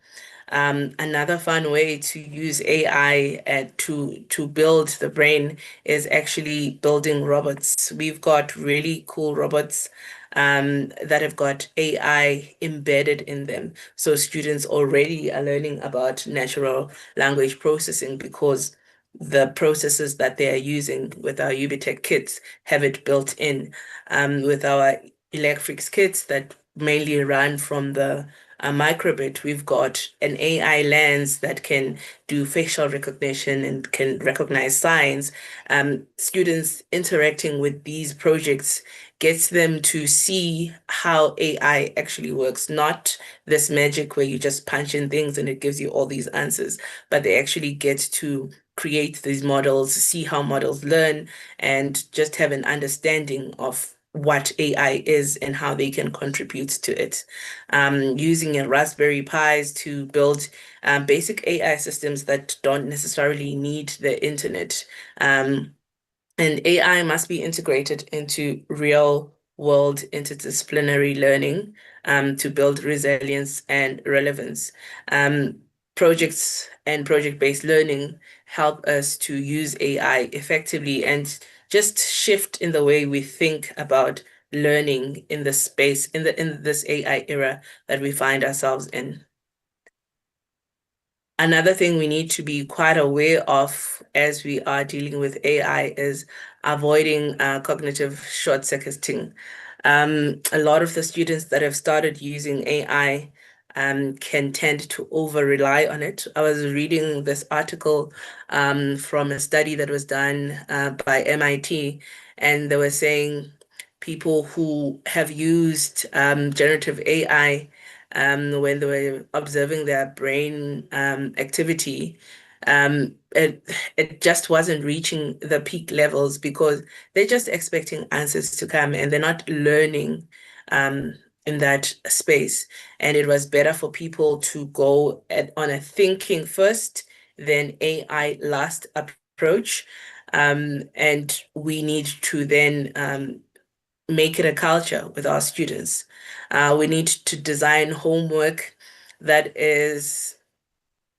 Another fun way to use AI to build the brain is actually building robots. We've got really cool robots that have got AI embedded in them. So students already are learning about natural language processing because the processes that they are using with our UbiTech kits have it built in. With our Electrics kits that mainly run from the microbit, we've got an AI lens that can do facial recognition and can recognize signs. Students interacting with these projects gets them to see how AI actually works, not this magic where you just punch in things and it gives you all these answers, but they actually get to create these models, see how models learn, and just have an understanding of what AI is and how they can contribute to it. Using a Raspberry Pis to build basic AI systems that don't necessarily need the internet. And AI must be integrated into real world interdisciplinary learning to build resilience and relevance. Projects and project-based learning help us to use AI effectively and just shift in the way we think about learning in this space, in this AI era that we find ourselves in. Another thing we need to be quite aware of as we are dealing with AI is avoiding cognitive short-circuiting. A lot of the students that have started using AI can tend to over-rely on it. I was reading this article from a study that was done by MIT, and they were saying people who have used generative AI when they were observing their brain activity, it just wasn't reaching the peak levels because they're just expecting answers to come and they're not learning in that space. And it was better for people to go on a thinking first, then AI last approach. And we need to then make it a culture with our students. We need to design homework that is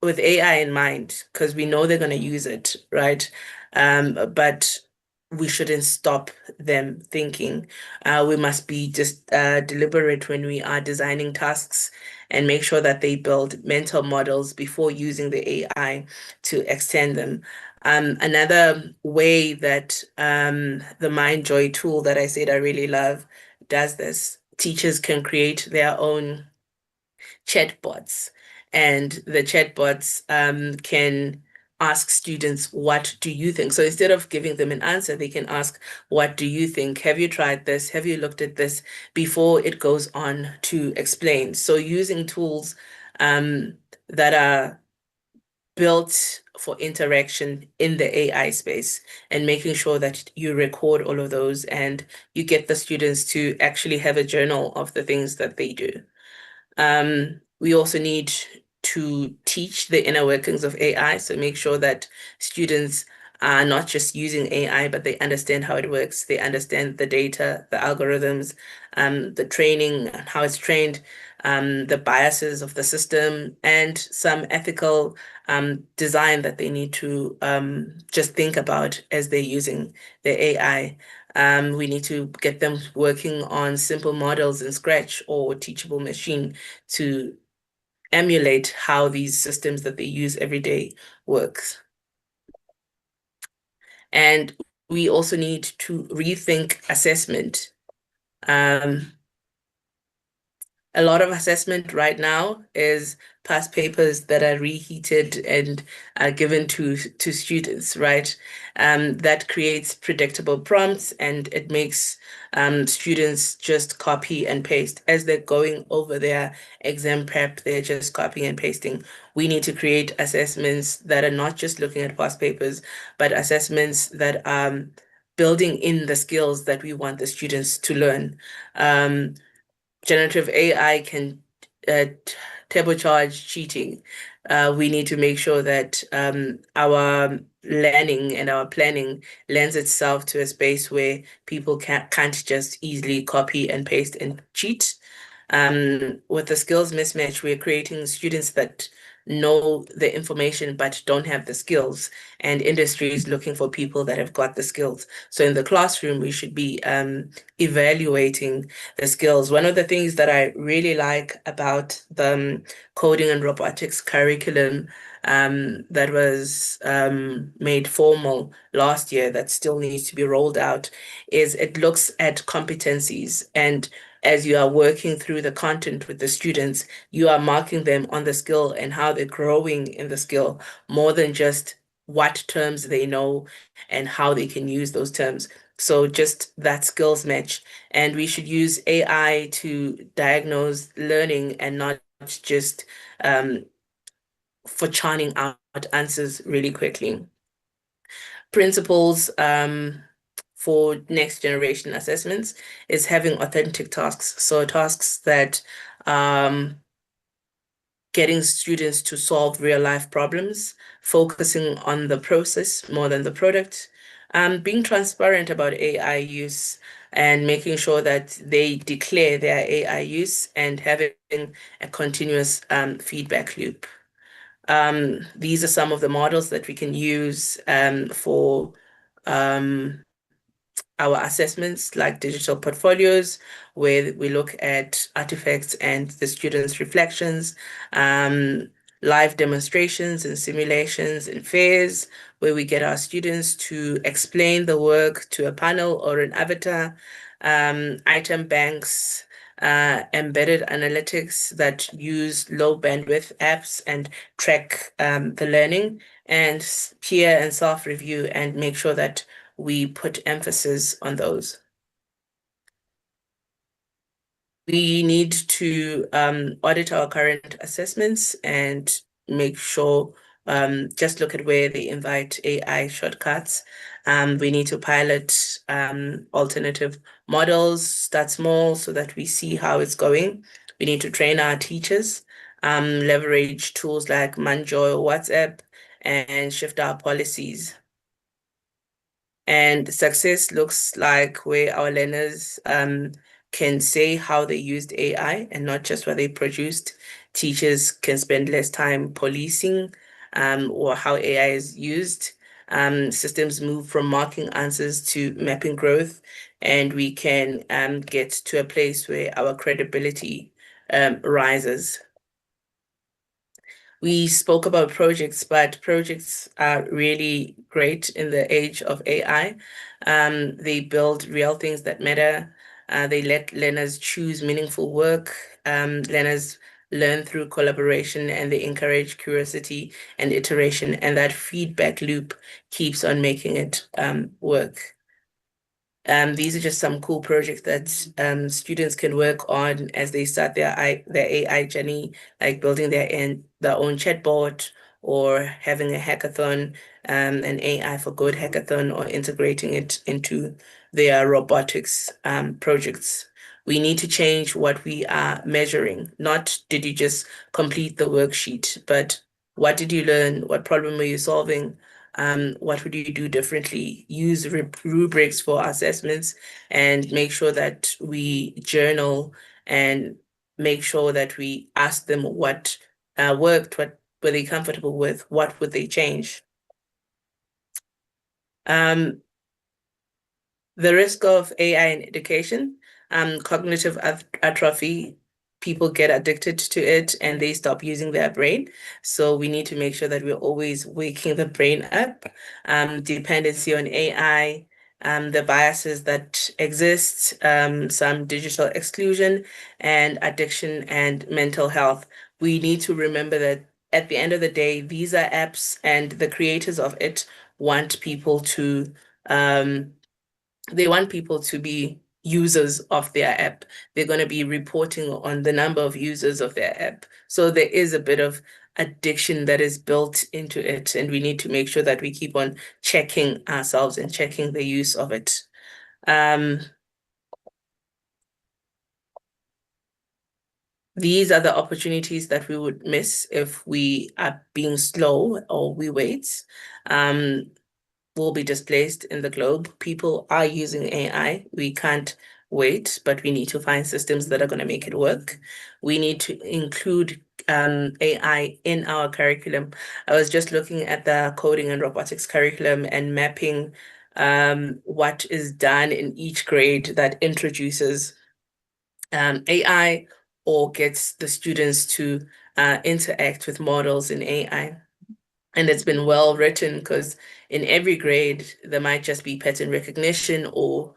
with AI in mind, because we know they're going to use it, right? But we shouldn't stop them thinking. We must be just deliberate when we are designing tasks and make sure that they build mental models before using the AI to extend them. Another way that the MindJoy tool that I said I really love does this, teachers can create their own chatbots, and the chatbots can ask students, what do you think? So instead of giving them an answer, they can ask, what do you think? Have you tried this? Have you looked at this? Before it goes on to explain. So using tools that are built for interaction in the AI space and making sure that you record all of those and you get the students to actually have a journal of the things that they do. We also need to teach the inner workings of AI, so make sure that students are not just using AI, but they understand how it works. They understand the data, the algorithms, the training, how it's trained, the biases of the system, and some ethical design that they need to just think about as they're using the AI. We need to get them working on simple models in Scratch or Teachable Machine to emulate how these systems that they use every day works. And we also need to rethink assessment. A lot of assessment right now is past papers that are reheated and are given to students, right? That creates predictable prompts, and it makes students just copy and paste. As they're going over their exam prep, they're just copying and pasting. We need to create assessments that are not just looking at past papers, but assessments that are building in the skills that we want the students to learn. Generative AI can turbocharge cheating. We need to make sure that our learning and our planning lends itself to a space where people can't just easily copy and paste and cheat. With the skills mismatch, we're creating students that know the information but don't have the skills, and industry is looking for people that have got the skills. So in the classroom, we should be evaluating the skills. One of the things that I really like about the coding and robotics curriculum that was made formal last year that still needs to be rolled out is it looks at competencies, and as you are working through the content with the students, you are marking them on the skill and how they're growing in the skill more than just what terms they know and how they can use those terms. So just that skills match. And we should use AI to diagnose learning and not just for churning out answers really quickly. Principles for next generation assessments is having authentic tasks. So tasks that getting students to solve real life problems, focusing on the process more than the product, being transparent about AI use and making sure that they declare their AI use and having a continuous feedback loop. These are some of the models that we can use for our assessments, like digital portfolios, where we look at artifacts and the students' reflections, live demonstrations and simulations and fairs, where we get our students to explain the work to a panel or an avatar, item banks, embedded analytics that use low bandwidth apps and track the learning, and peer and self-review and make sure that we put emphasis on those. We need to audit our current assessments and make sure, just look at where they invite AI shortcuts. We need to pilot alternative models, start small so that we see how it's going. We need to train our teachers, leverage tools like Manjo or WhatsApp, and shift our policies. And success looks like where our learners can say how they used AI and not just what they produced. Teachers can spend less time policing or how AI is used. Systems move from marking answers to mapping growth, and we can get to a place where our credibility rises. We spoke about projects, but projects are really great in the age of AI. They build real things that matter. They let learners choose meaningful work. Learners learn through collaboration, and they encourage curiosity and iteration. And that feedback loop keeps on making it work. These are just some cool projects that students can work on as they start their AI journey, like building their own chatbot or having a hackathon, an AI for Good hackathon, or integrating it into their robotics projects. We need to change what we are measuring. Not did you just complete the worksheet, but what did you learn? What problem are you solving? What would you do differently? Use rubrics for assessments and make sure that we journal and make sure that we ask them what worked, what were they comfortable with, what would they change. The risk of AI in education, cognitive atrophy, people get addicted to it and they stop using their brain. So we need to make sure that we're always waking the brain up. Dependency on AI, the biases that exist, some digital exclusion, and addiction and mental health. We need to remember that at the end of the day, these are apps, and the creators of it want people to they want people to be users of their app. They're going to be reporting on the number of users of their app. So there is a bit of addiction that is built into it, and we need to make sure that we keep on checking ourselves and checking the use of it. These are the opportunities that we would miss if we are being slow or we wait. Will be displaced in the globe. People are using AI. We can't wait, but we need to find systems that are going to make it work. We need to include AI in our curriculum. I was just looking at the coding and robotics curriculum and mapping what is done in each grade that introduces AI or gets the students to interact with models in AI. And it's been well written because in every grade, there might just be pattern recognition or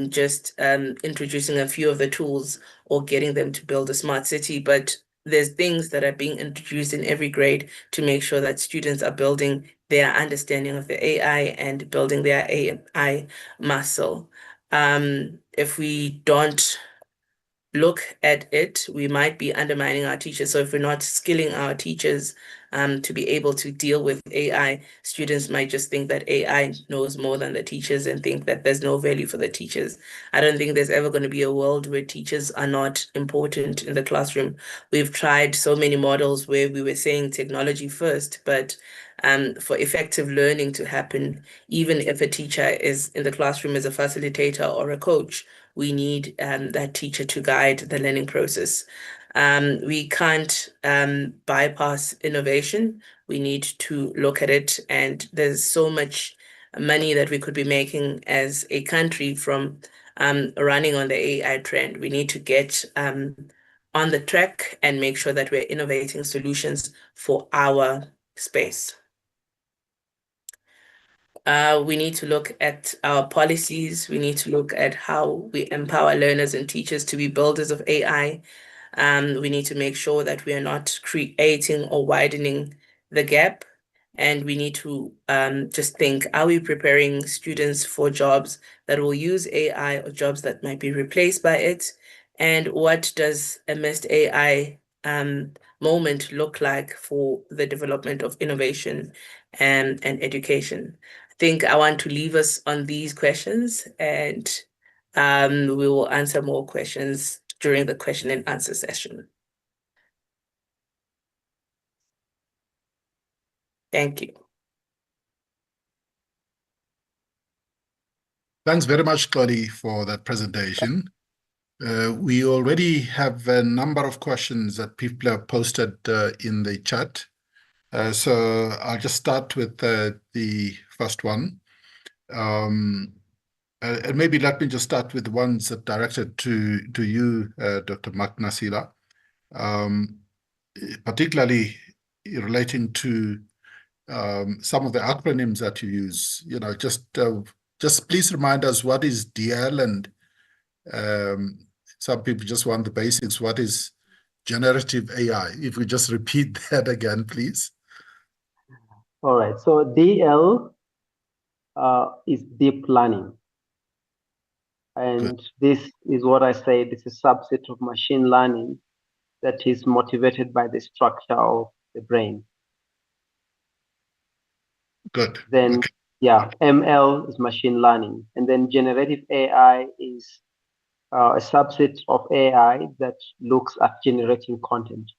just introducing a few of the tools or getting them to build a smart city. But there's things that are being introduced in every grade to make sure that students are building their understanding of the AI and building their AI muscle. If we don't look at it, we might be undermining our teachers. So if we're not skilling our teachers to be able to deal with AI, students might just think that AI knows more than the teachers and think that there's no value for the teachers. I don't think there's ever going to be a world where teachers are not important in the classroom. We've tried so many models where we were saying technology first, but for effective learning to happen, even if a teacher is in the classroom as a facilitator or a coach, we need that teacher to guide the learning process. We can't bypass innovation. We need to look at it, and there's so much money that we could be making as a country from running on the AI trend. We need to get on the track and make sure that we're innovating solutions for our space. We need to look at our policies. We need to look at how we empower learners and teachers to be builders of AI. We need to make sure that we are not creating or widening the gap. And we need to just think, are we preparing students for jobs that will use AI or jobs that might be replaced by it? And what does a missed AI moment look like for the development of innovation and education? I think I want to leave us on these questions, and we will answer more questions during the question and answer session. Thank you. Thanks very much, Claudie, for that presentation. We already have a number of questions that people have posted in the chat. So I'll just start with the first one. And maybe let me just start with the ones that directed to you, Dr. Mark Nasila, particularly relating to some of the acronyms that you use. You know, just please remind us what is DL, and some people just want the basics. What is generative AI? If we just repeat that again, please. All right. So DL is deep learning. And this is what I say, this is a subset of machine learning that is motivated by the structure of the brain. Good. Then, okay. Yeah, ML is machine learning. And then generative AI is a subset of AI that looks at generating content.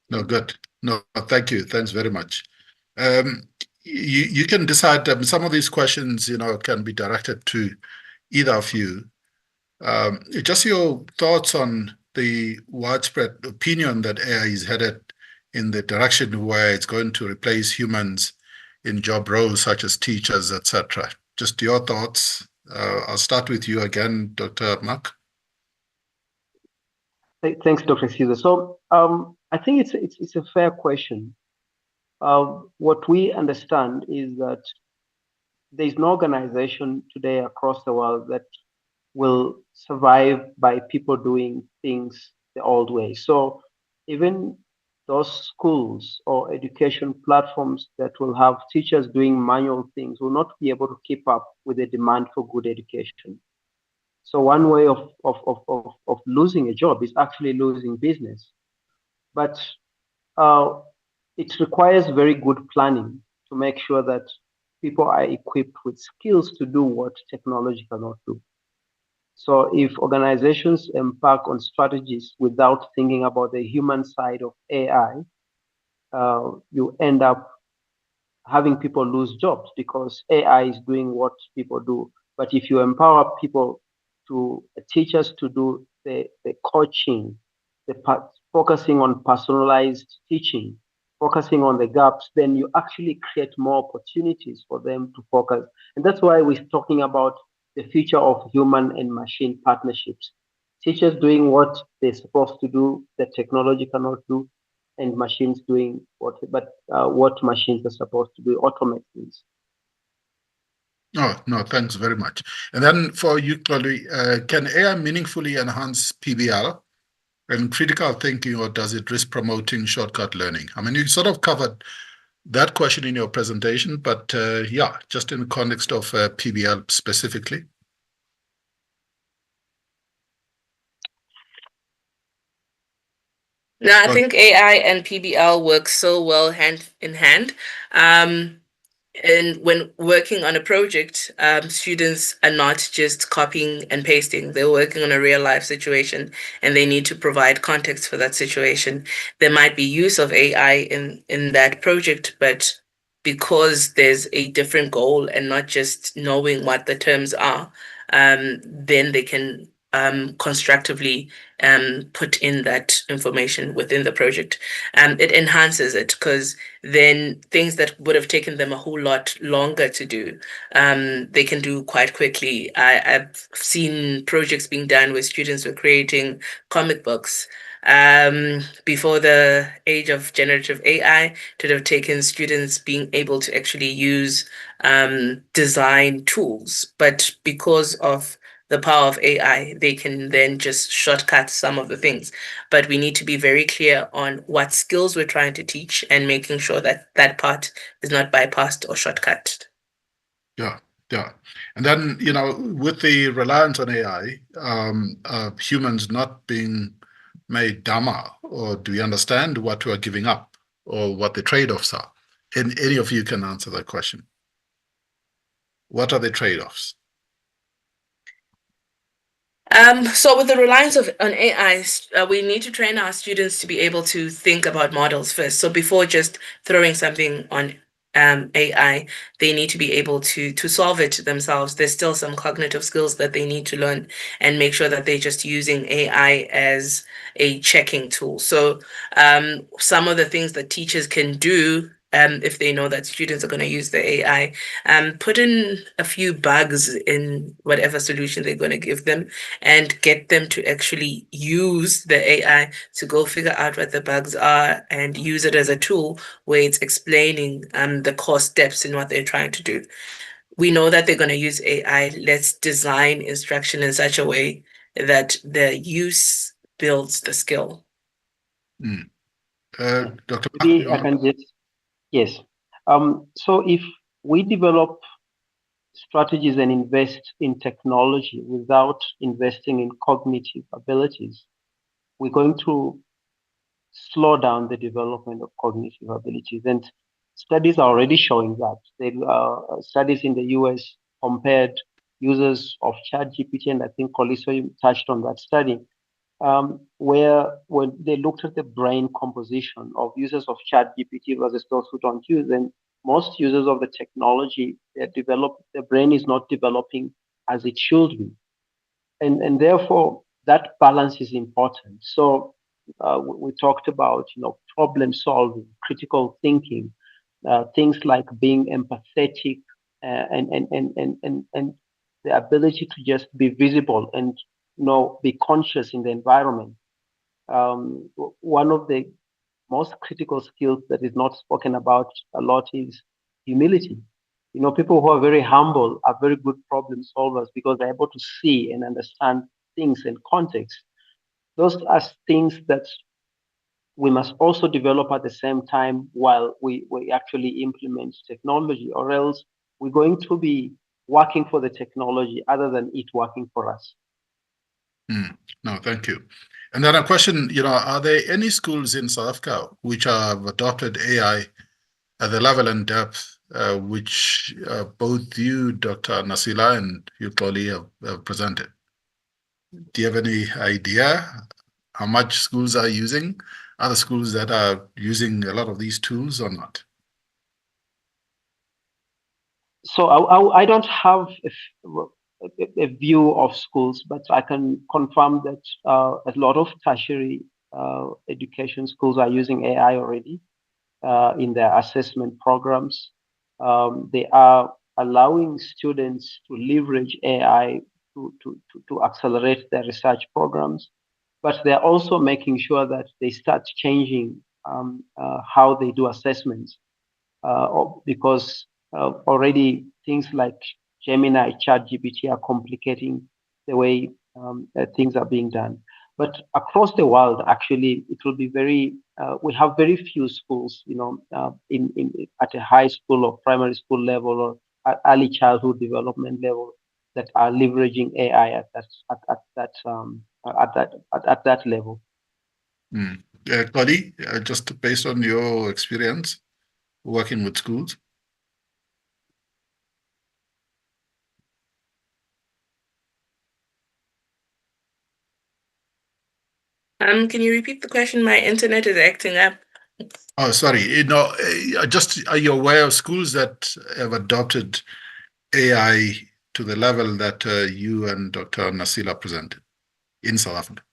No, good. No, thank you. Thanks very much. You can decide. Some of these questions, you know, can be directed to either of you. Just your thoughts on the widespread opinion that AI is headed in the direction where it's going to replace humans in job roles such as teachers, etc. Just your thoughts. I'll start with you again, Dr. Mark. Thanks, Dr. Caesar. So I think it's a fair question. What we understand is that there is no organization today across the world that will survive by people doing things the old way. So even those schools or education platforms that will have teachers doing manual things will not be able to keep up with the demand for good education. So one way of losing a job is actually losing business. But uh, it requires very good planning to make sure that people are equipped with skills to do what technology cannot do. So if organizations embark on strategies without thinking about the human side of AI, you end up having people lose jobs because AI is doing what people do. But if you empower people to teachers to do the coaching, focusing on personalized teaching, focusing on the gaps, then you actually create more opportunities for them to focus. And that's why we're talking about the future of human and machine partnerships. Teachers doing what they're supposed to do, that technology cannot do, and machines doing what machines are supposed to do, automate things. No, thanks very much. And then for you, Chloe, can AI meaningfully enhance PBL and critical thinking, or does it risk promoting shortcut learning? I mean, you sort of covered that question in your presentation, but yeah, just in the context of PBL specifically. No, I think AI and PBL work so well hand in hand. And when working on a project, students are not just copying and pasting. They're working on a real life situation and they need to provide context for that situation. There might be use of AI in that project, but because there's a different goal and not just knowing what the terms are, then they can constructively put in that information within the project. It enhances it because then things that would have taken them a whole lot longer to do, they can do quite quickly. I've seen projects being done where students were creating comic books. Before the age of generative AI, it would have taken students being able to actually use design tools. But because of the power of AI, they can then just shortcut some of the things. But we need to be very clear on what skills we're trying to teach and making sure that that part is not bypassed or shortcut. Yeah. And then, with the reliance on AI, humans not being made dumber, or do we understand what we are giving up or what the trade-offs are? And any of you can answer that question. What are the trade-offs? So with the reliance on AI, we need to train our students to be able to think about models first. So before just throwing something on AI, they need to be able to solve it themselves. There's still some cognitive skills that they need to learn and make sure that they're just using AI as a checking tool. So some of the things that teachers can do, if they know that students are going to use the AI, put in a few bugs in whatever solution they're going to give them and get them to actually use the AI to go figure out what the bugs are and use it as a tool where it's explaining the core steps in what they're trying to do. We know that they're going to use AI. Let's design instruction in such a way that the use builds the skill. Dr. Maybe I can just, yes. So if we develop strategies and invest in technology without investing in cognitive abilities, we're going to slow down the development of cognitive abilities. And studies are already showing that. Studies in the US compared users of ChatGPT, and I think Xoliswa touched on that study, where when they looked at the brain composition of users of ChatGPT versus those who don't use, and most users of the technology, their brain is not developing as it should be, and therefore that balance is important. So we talked about problem solving, critical thinking, things like being empathetic, and the ability to just be visible and be conscious in the environment. one of the most critical skills that is not spoken about a lot is humility. You know, people who are very humble are very good problem solvers because they're able to see and understand things in context. Those are things that we must also develop at the same time while we actually implement technology, or else we're going to be working for the technology other than it working for us. No, thank you. And then a question, are there any schools in South Africa which have adopted AI at the level and depth which both you, Dr. Nasila, and you, Xoli, have presented? Do you have any idea how much schools are using? Other schools that are using a lot of these tools or not? So I don't have a view of schools, but I can confirm that a lot of tertiary education schools are using AI already in their assessment programs. They are allowing students to leverage AI to accelerate their research programs, but they're also making sure that they start changing how they do assessments because already things like Gemini, ChatGPT are complicating the way things are being done. But across the world, actually, it will be very. We have very few schools, in at a high school or primary school level or early childhood development level that are leveraging AI at that level. Xoli, just based on your experience working with schools? Can you repeat the question? My internet is acting up. Oh, sorry. Just are you aware of schools that have adopted AI to the level that you and Dr. Nasila presented in South Africa?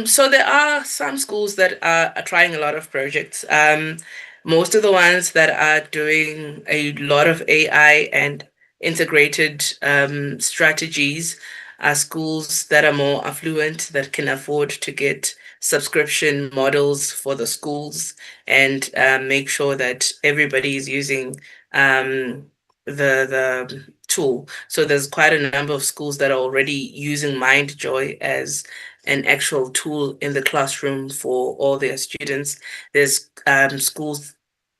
So there are some schools that are trying a lot of projects. Most of the ones that are doing a lot of AI and integrated strategies are schools that are more affluent, that can afford to get subscription models for the schools and make sure that everybody is using the tool. So there's quite a number of schools that are already using MindJoy as an actual tool in the classroom for all their students. There's schools,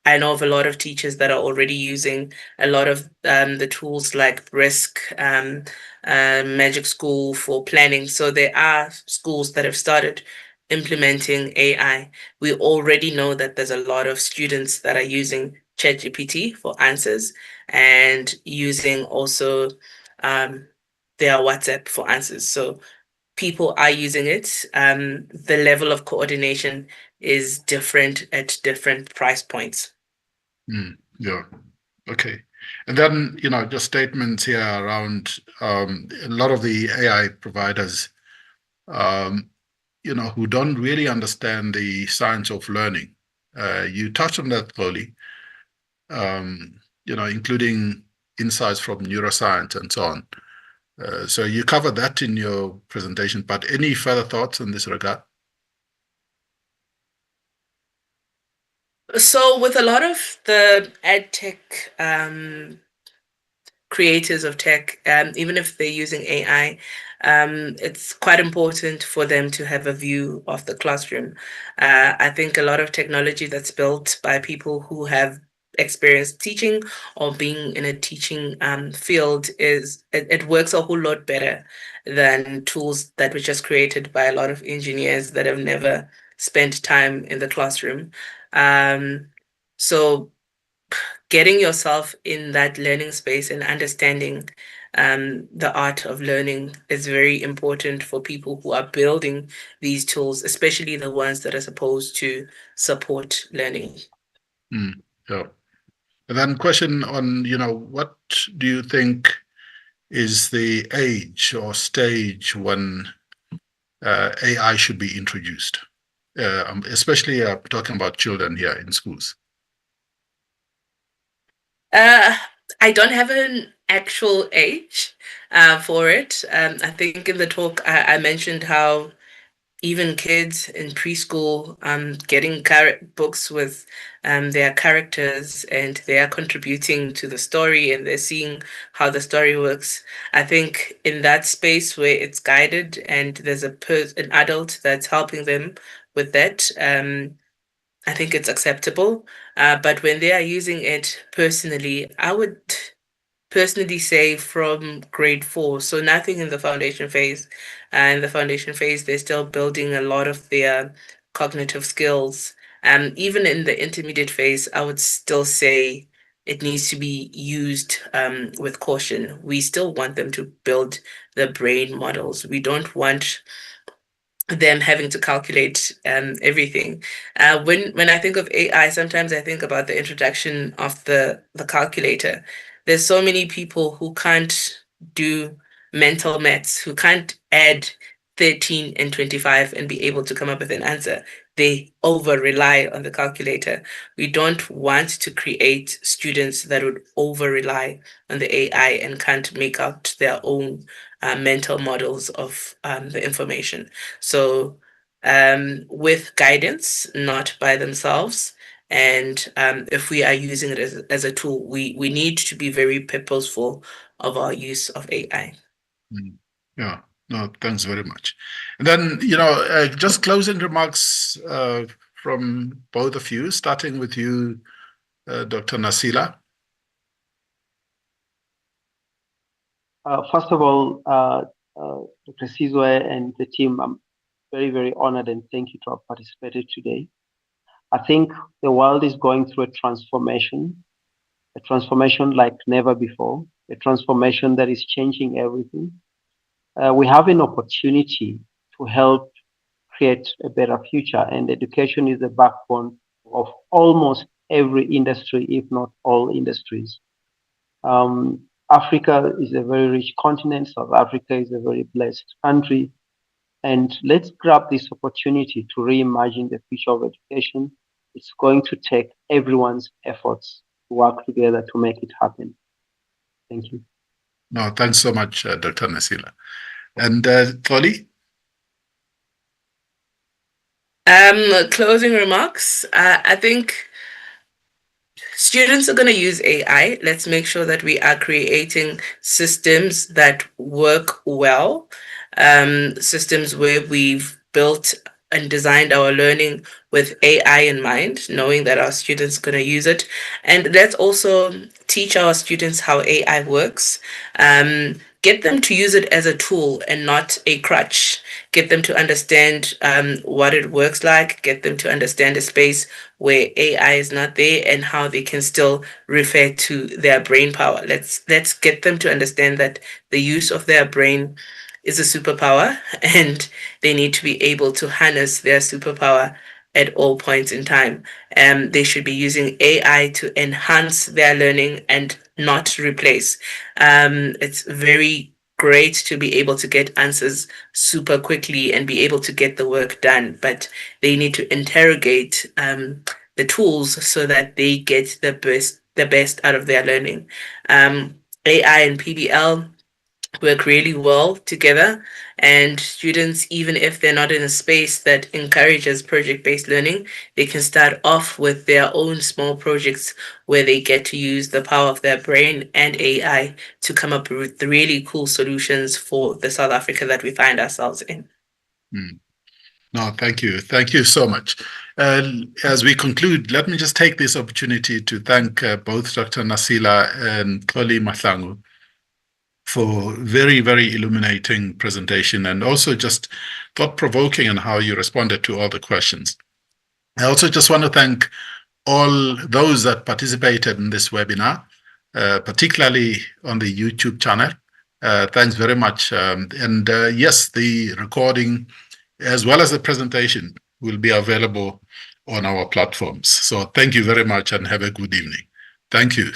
I know of a lot of teachers that are already using a lot of the tools like Risk, Magic School for planning. So there are schools that have started implementing AI. We already know that there's a lot of students that are using ChatGPT for answers and using also their WhatsApp for answers. So people are using it. The level of coordination is different at different price points. Yeah. Okay. And then, just statements here around a lot of the AI providers, who don't really understand the science of learning. You touched on that, Xoli, including insights from neuroscience and so on. So you covered that in your presentation, but any further thoughts in this regard? So with a lot of the ed tech creators of tech, even if they're using AI, it's quite important for them to have a view of the classroom. I think a lot of technology that's built by people who have experience teaching or being in a teaching field it works a whole lot better than tools that were just created by a lot of engineers that have never spent time in the classroom. So getting yourself in that learning space and understanding the art of learning is very important for people who are building these tools, especially the ones that are supposed to support learning. Yeah. And then question on, what do you think is the age or stage when AI should be introduced? Especially talking about children here in schools. I don't have an actual age for it. I think in the talk I mentioned how even kids in preschool getting books with their characters, and they are contributing to the story, and they're seeing how the story works. I think in that space where it's guided and there's an adult that's helping them with that, I think it's acceptable. But when they are using it personally, I would personally say from grade 4, so nothing in the foundation phase. In the foundation phase, they're still building a lot of their cognitive skills. Even in the intermediate phase, I would still say it needs to be used with caution. We still want them to build the brain models. We don't want them having to calculate everything. When I think of AI, sometimes I think about the introduction of the calculator. There's so many people who can't do mental maths, who can't add 13 and 25 and be able to come up with an answer. They over rely on the calculator. We don't want to create students that would over rely on the AI and can't make out their own mental models of the information. So, with guidance, not by themselves. And if we are using it as a tool, we need to be very purposeful of our use of AI. Yeah, no, thanks very much. And then, just closing remarks from both of you, starting with you, Dr. Nasila. First of all, Dr. Sizwe and the team, I'm very, very honored and thank you to have participated today. I think the world is going through a transformation like never before, a transformation that is changing everything. We have an opportunity to help create a better future, and education is the backbone of almost every industry, if not all industries. Africa is a very rich continent. South Africa is a very blessed country. And let's grab this opportunity to reimagine the future of education. It's going to take everyone's efforts to work together to make it happen. Thank you. No, thanks so much, Dr. Nasila. And Toli? Closing remarks. I think students are going to use AI. Let's make sure that we are creating systems that work well, systems where we've built and designed our learning with AI in mind, knowing that our students are going to use it. And let's also teach our students how AI works. Get them to use it as a tool and not a crutch. Get them to understand what it works like. Get them to understand a space where AI is not there and how they can still refer to their brain power. Let's get them to understand that the use of their brain is a superpower, and they need to be able to harness their superpower at all points in time. They should be using AI to enhance their learning and not replace. It's very great to be able to get answers super quickly and be able to get the work done, but they need to interrogate the tools so that they get the best out of their learning. AI and PBL work really well together, and students, even if they're not in a space that encourages project-based learning, they can start off with their own small projects where they get to use the power of their brain and AI to come up with really cool solutions for the South Africa that we find ourselves in. No, thank you. Thank you so much. As we conclude, let me just take this opportunity to thank both Dr. Nasila and Xoliswa Mahlangu for very, very illuminating presentation, and also just thought-provoking in how you responded to all the questions. I also just want to thank all those that participated in this webinar, particularly on the YouTube channel. Thanks very much. Yes, the recording as well as the presentation will be available on our platforms. So thank you very much and have a good evening. Thank you.